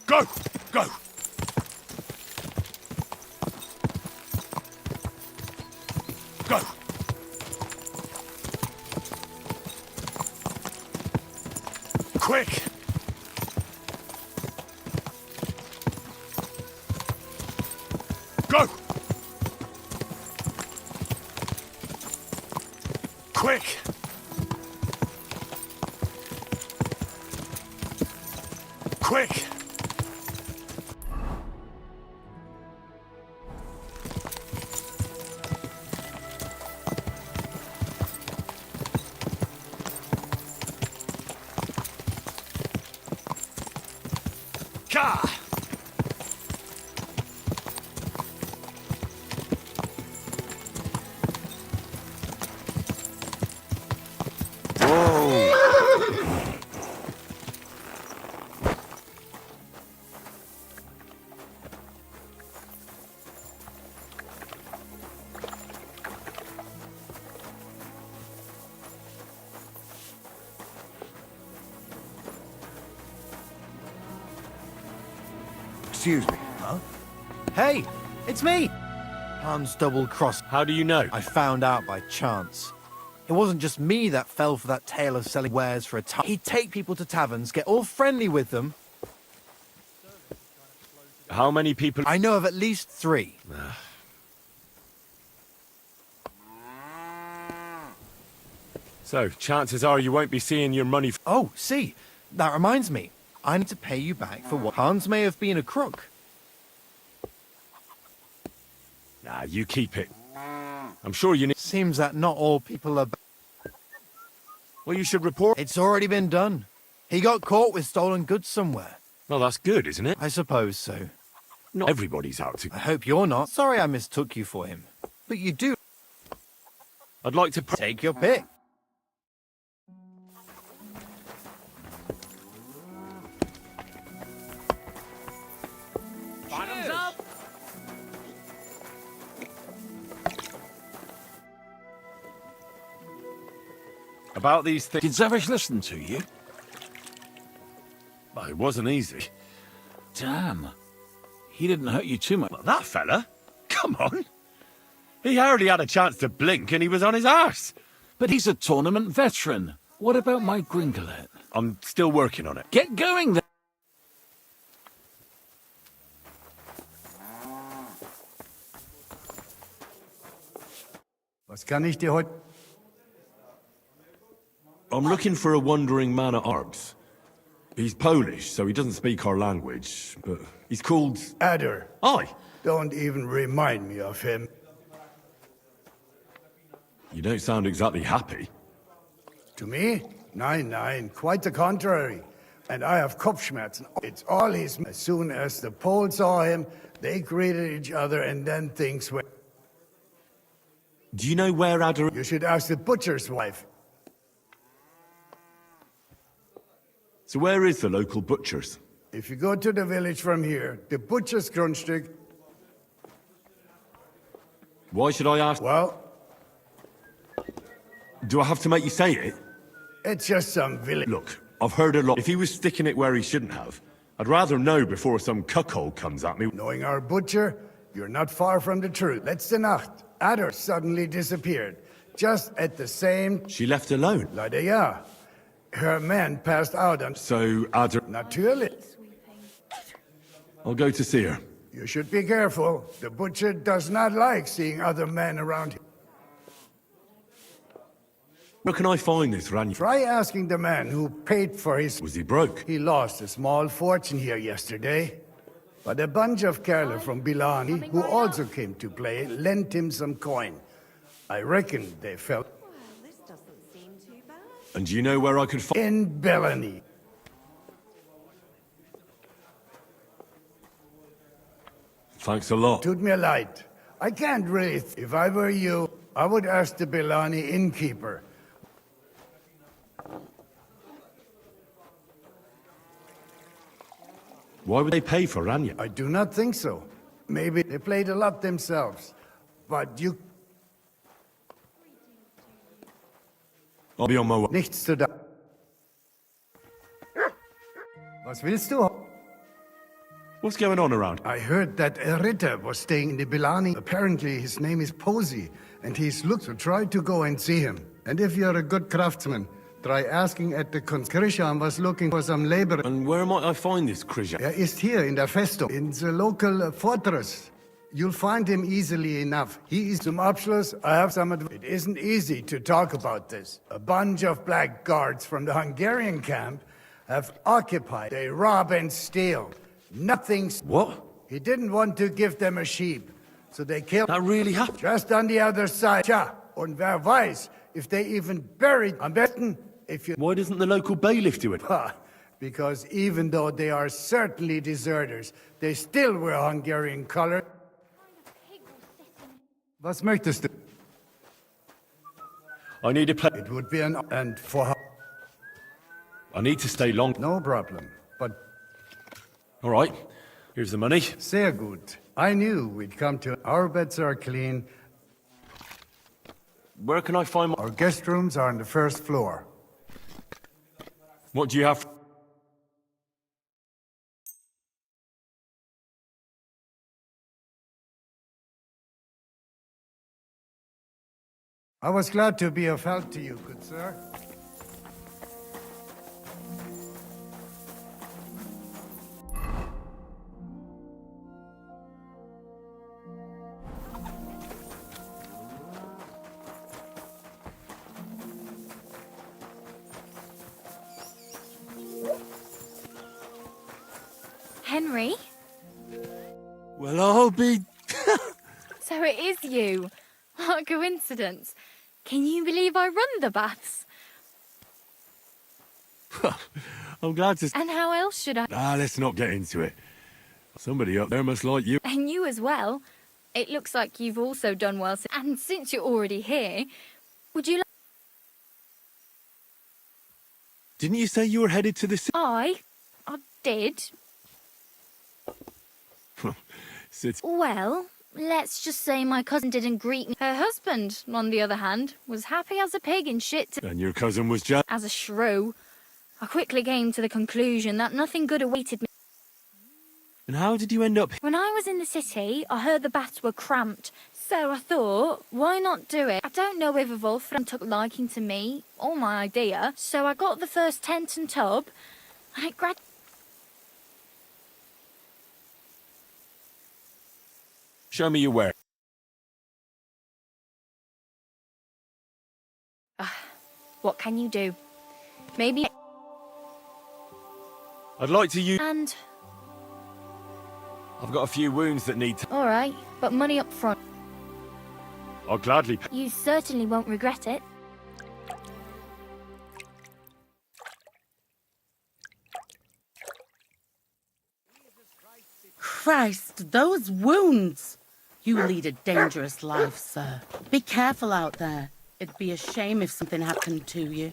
Go! Go! Go! Quick! Go! Quick! Quick! Ka! Excuse me. Huh? Hey, it's me! Hans double-crossed. How do you know? I found out by chance. It wasn't just me that fell for that tale of selling wares for a time. He'd take people to taverns, get all friendly with them. How many people? I know of at least 3. So, chances are you won't be seeing your money. Oh, see, that reminds me. I need to pay you back for what Hans may have been a crook. Nah, you keep it. I'm sure you need. Seems that not all people are. Well, you should report. It's already been done. He got caught with stolen goods somewhere. Well, that's good, isn't it? I suppose so. Not everybody's out to. I hope you're not. Sorry I mistook you for him. But you do. I'd like to. Take your pick. Bottoms up! About these things. Did Zavish listen to you? Well, it wasn't easy. Damn. He didn't hurt you too much. Well, that fella? Come on. He hardly had a chance to blink and he was on his arse. But he's a tournament veteran. What about my Gringolet? I'm still working on it. Get going then. Was kann ich dir heute... I'm looking for a wandering man at arms. He's Polish, so he doesn't speak our language, but he's called... Adder. Aye. Don't even remind me of him. You don't sound exactly happy. To me? Nein, nein, quite the contrary. And I have Kopfschmerzen. It's all his... As soon as the Poles saw him, they greeted each other and then things went... Do you know where Adder... You should ask the butcher's wife. So where is the local butcher's? If you go to the village from here, the butcher's Grundstück... Why should I ask? Well... Do I have to make you say it? It's just some village... Look, I've heard a lot. If he was sticking it where he shouldn't have, I'd rather know before some cuckold comes at me. Knowing our butcher, you're not far from the truth. Letzte Nacht, Adder suddenly disappeared. Just at the same... She left alone? Leider ja. Her men passed out and... So, Adder... Natürlich. I'll go to see her. You should be careful. The butcher does not like seeing other men around him. Where can I find this Ranya? Try asking the man who paid for his... Was he broke? He lost a small fortune here yesterday. But a bunch of Kerala from Bilani, who also came to play, lent him some coin. I reckon they felt... And do you know where I could find... In Bellany. Thanks a lot. Took me a light. I can't really... If I were you, I would ask the Bellani innkeeper. Why would they pay for Ranya? I do not think so. Maybe they played a lot themselves. But you... I'll be on my way. Nichts zu da... Was willst du? What's going on around? I heard that a Ritter was staying in the Bilani. Apparently his name is Posey, and he's looked to try to go and see him. And if you're a good craftsman, try asking at the Krishan was looking for some labor. And where might I find this Krishan? Is here in the Festum, in the local fortress. You'll find him easily enough. He is some Abschluss. I have some It isn't easy to talk about this. A bunch of black guards from the Hungarian camp have occupied. They rob and steal. Nothing's... What? He didn't want to give them a sheep, so they killed... That really happened? Just on the other side. Tja, und wer weiß, if they even buried... Am besten, if you... Why doesn't the local bailiff do it? Because even though they are certainly deserters, they still wear Hungarian color. Was möchtest du? I need a place. It would be an... And for how... I need to stay long. No problem, but... All right, here's the money. Sehr gut. I knew we'd come to... Our beds are clean. Where can I find my... Our guest rooms are on the first floor. What do you have? I was glad to be of help to you, good sir. Henry? Well, I'll be... So it is you. What a coincidence. Can you believe I run the baths? I'm glad to... And how else should I? Let's not get into it. Somebody up there must like you. And you as well. It looks like you've also done well. And since you're already here, would you like... Didn't you say you were headed to the... I did. Well, let's just say my cousin didn't greet me. Her husband, on the other hand, was happy as a pig in shit. And your cousin was just... As a shrew. I quickly came to the conclusion that nothing good awaited me. And how did you end up... When I was in the city, I heard the baths were cramped. So I thought, why not do it? I don't know if Wolfram took liking to me, or my idea. So I got the first tent and tub, and it Show me your work. What can you do? Maybe... I'd like to use... And... I've got a few wounds that need to... Alright, but money up front. I'll gladly pay. You certainly won't regret it. Christ, those wounds! You lead a dangerous life, sir. Be careful out there. It'd be a shame if something happened to you.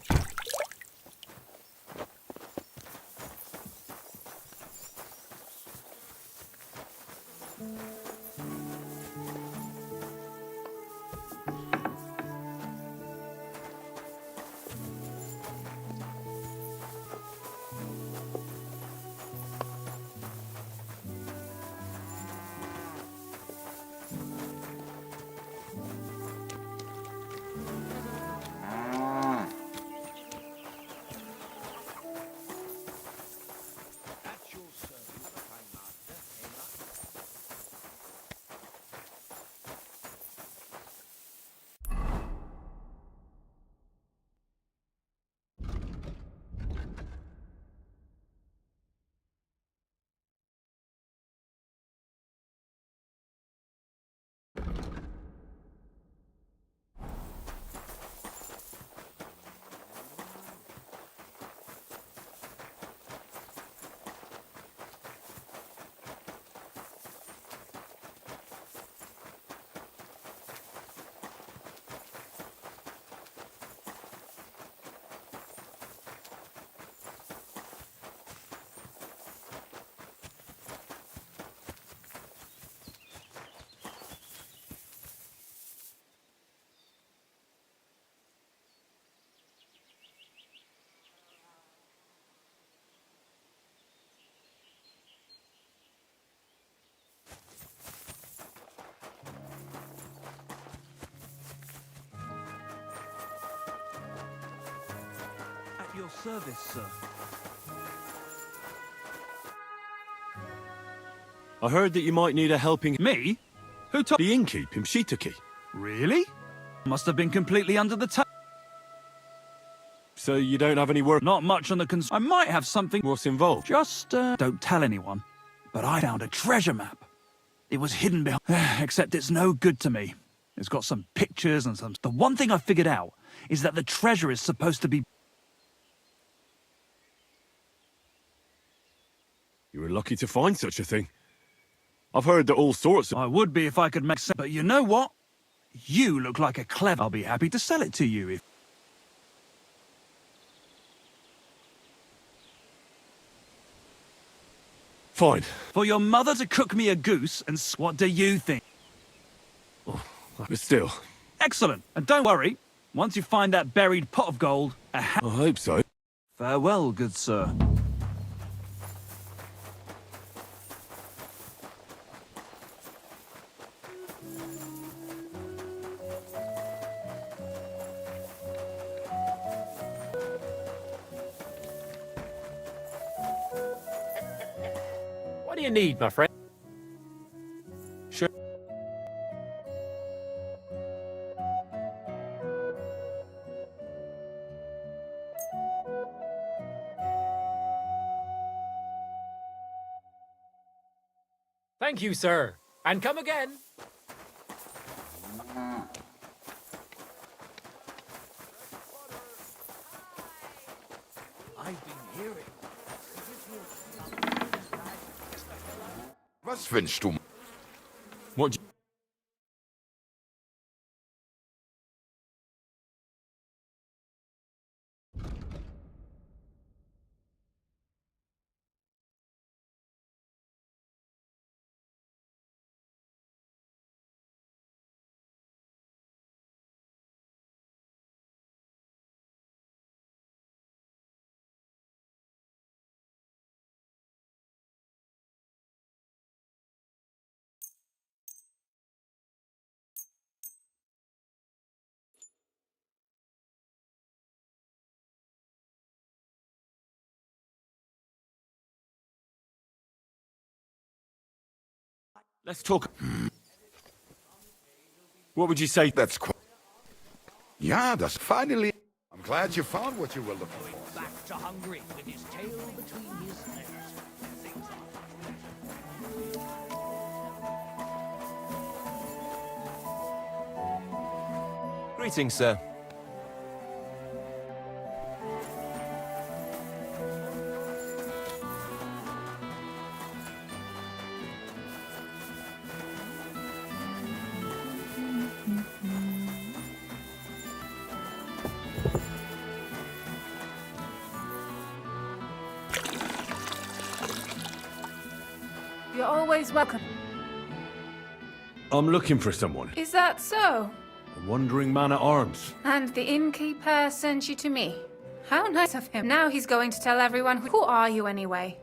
your service, sir. I heard that you might need a helping... Me? Who told... The innkeep in Shitaki. Really? Must have been completely under the table. So you don't have any work... Not much on the I might have something... What's involved? Just, don't tell anyone. But I found a treasure map. It was hidden behind... Except it's no good to me. It's got some pictures and some... The one thing I figured out is that the treasure is supposed to be... You were lucky to find such a thing. I've heard that all sorts of... I would be if I could make sense. But you know what? You look like a clever... I'll be happy to sell it to you if... Fine. For your mother to cook me a goose and... What do you think? Oh, but still... Excellent. And don't worry. Once you find that buried pot of gold... I hope so. Farewell, good sir. What do you need, my friend? Sure. Thank you, sir. And come again. I've been hearing. Was wünschst du? What... Let's talk... What would you say? That's quite... Yeah, that's finally... I'm glad you found what you were looking for. Back to Hungary with his tail between his legs. Greetings, sir. You're always welcome. I'm looking for someone. Is that so? A wandering man at arms. And the innkeeper sent you to me. How nice of him. Now he's going to tell everyone who are you anyway?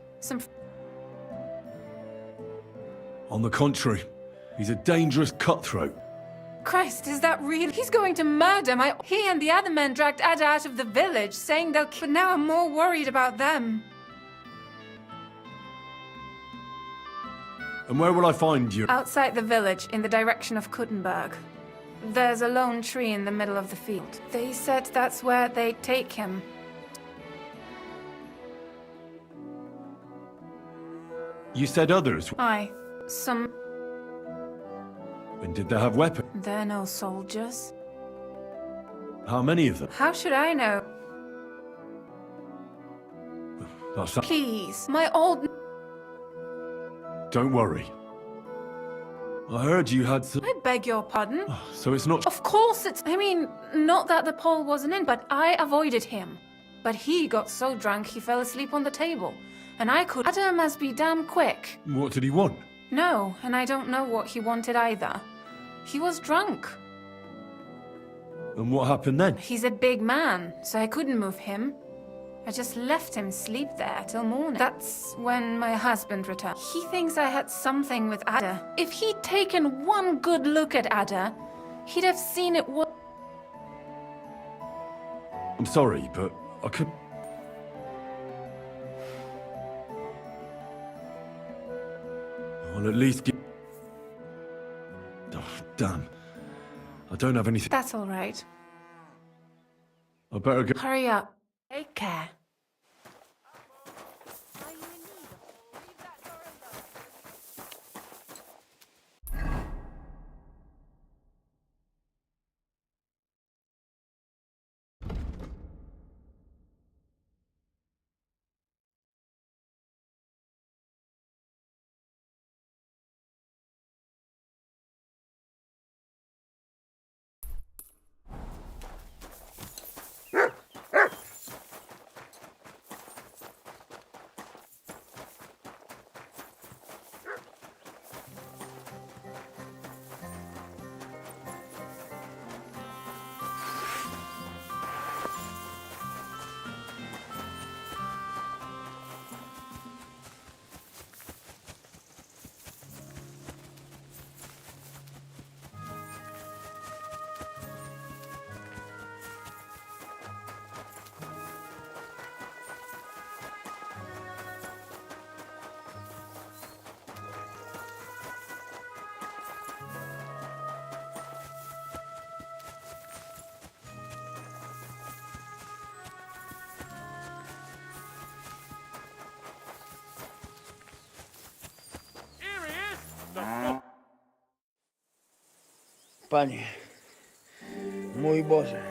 On the contrary, he's a dangerous cutthroat. Christ, is that real? He's going to murder my... He and the other men dragged Ada out of the village, saying they'll... But now I'm more worried about them. And where will I find you? Outside the village, in the direction of Kuttenberg. There's a lone tree in the middle of the field. They said that's where they'd take him. You said others. Aye. Some... And did they have weapons? They're no soldiers. How many of them? How should I know? That's... Please, my old... Don't worry. I heard you had some... I beg your pardon? So it's not... Of course it's... I mean, not that the Pole wasn't in, but I avoided him. But he got so drunk he fell asleep on the table. And I could... Ada must be damn quick. What did he want? No, and I don't know what he wanted either. He was drunk. And what happened then? He's a big man, so I couldn't move him. I just left him sleep there till morning. That's when my husband returned. He thinks I had something with Ada. If he'd taken one good look at Ada, he'd have seen it was... I'm sorry, but I could... I'll at least get... Oh, damn. I don't have anything... That's all right. I better go... Hurry up. Take care. Panie, mój Boże,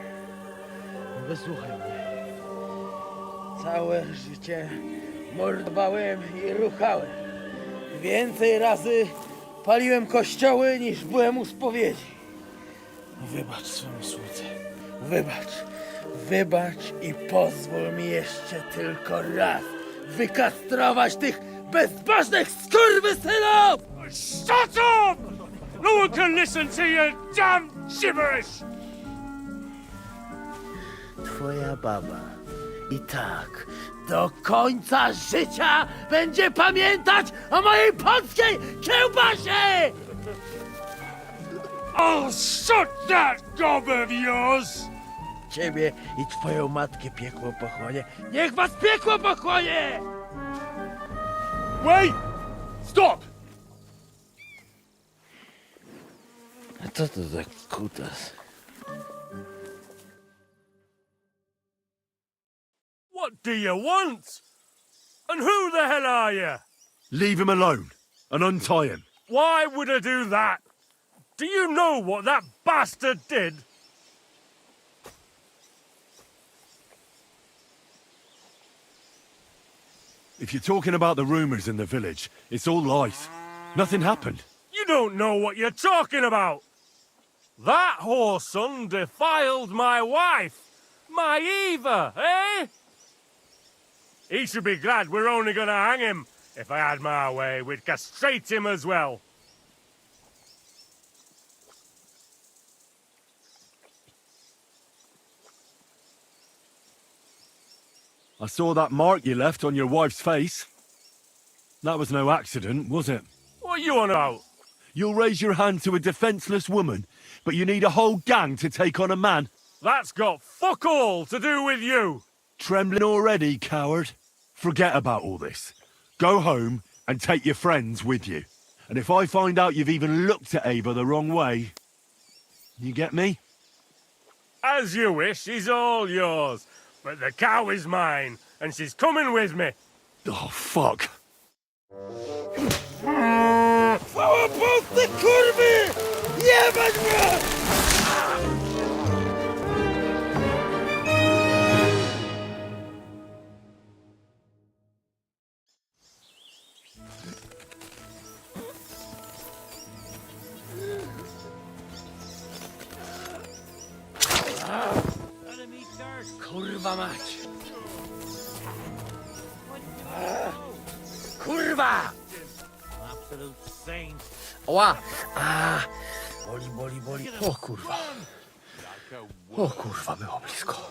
wysłuchaj mnie. Całe życie mordowałem i ruchałem. Więcej razy paliłem kościoły niż byłem u spowiedzi. Wybacz swemu słudze. Wybacz i pozwól mi jeszcze tylko raz wykastrować tych bezbożnych skurwysynów! Shut up! No one can listen to your damn gibberish! Twoja baba i tak do końca życia będzie pamiętać o mojej polskiej kiełbasie! I'll shut that gob of yours! Ciebie i twoją matkę piekło pochłonie. Niech was piekło pochłonie! Wait! Stop! A co to za kutas? What do you want? And who the hell are you? Leave him alone and untie him. Why would I do that? Do you know what that bastard did? If you're talking about the rumours in the village, it's all lies. Nothing happened. You don't know what you're talking about. That whoreson defiled my wife, my Eva, eh? He should be glad we're only gonna hang him. If I had my way, we'd castrate him as well. I saw that mark you left on your wife's face. That was no accident, was it? What are you on about? You'll raise your hand to a defenceless woman, but you need a whole gang to take on a man. That's got fuck all to do with you. Trembling already, coward? Forget about all this. Go home and take your friends with you. And if I find out you've even looked at Ava the wrong way... You get me? As you wish, she's all yours. But the cow is mine, and she's coming with me. Oh, fuck. Chwała Polsce, kurwy! Jebać mnie! Kurwa mać! Kurwa! Absolute saint. Oła! Boli. O kurwa. O kurwa, było blisko.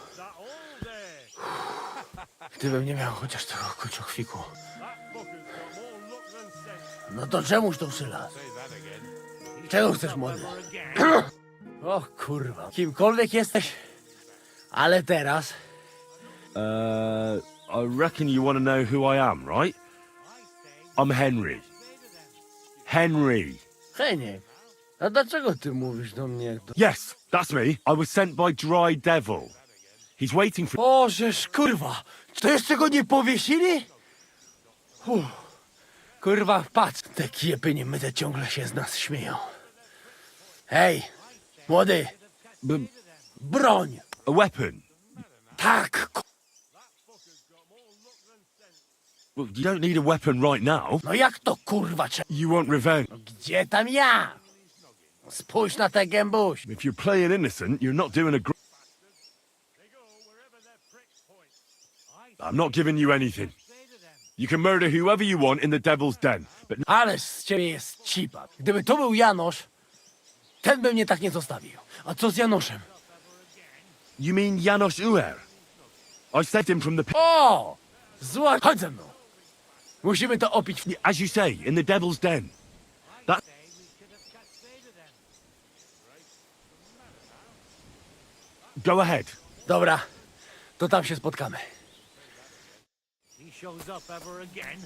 Gdybym nie miał chociaż tego kociokwiku. No to czemuż to przylas? Czego chcesz, młody? O kurwa. Kimkolwiek jesteś, ale teraz... I reckon you want to know who I am, right? I'm Henry. Henry. Heniek, a dlaczego ty mówisz do mnie jak do... Yes, that's me. I was sent by Dry Devil. He's waiting for... Bożeż, kurwa! Czy to jeszcze go nie powiesili? Kurwa, patrz. Te kiepy niemyte ciągle się z nas śmieją. Hej, młody! Broń! A weapon? Tak, Well, you don't need a weapon right now. no jak to kurwa You want revenge. Gdzie tam ja? Spójrz na tę gębuś. If you're playing innocent, you're not doing a great... I'm not giving you anything. You can murder whoever you want in the Devil's Den, but... Ależ z ciebie jest cipa. Gdyby to był Janosz, ten by mnie tak nie zostawił. A co z Janoszem? You mean Janos Uer? I saved him from the... O! Zła... Chodź ze mną. Musimy to opić. As you say, in the Devil's Den. That... Go ahead. Dobra, to tam się spotkamy. He shows up ever again.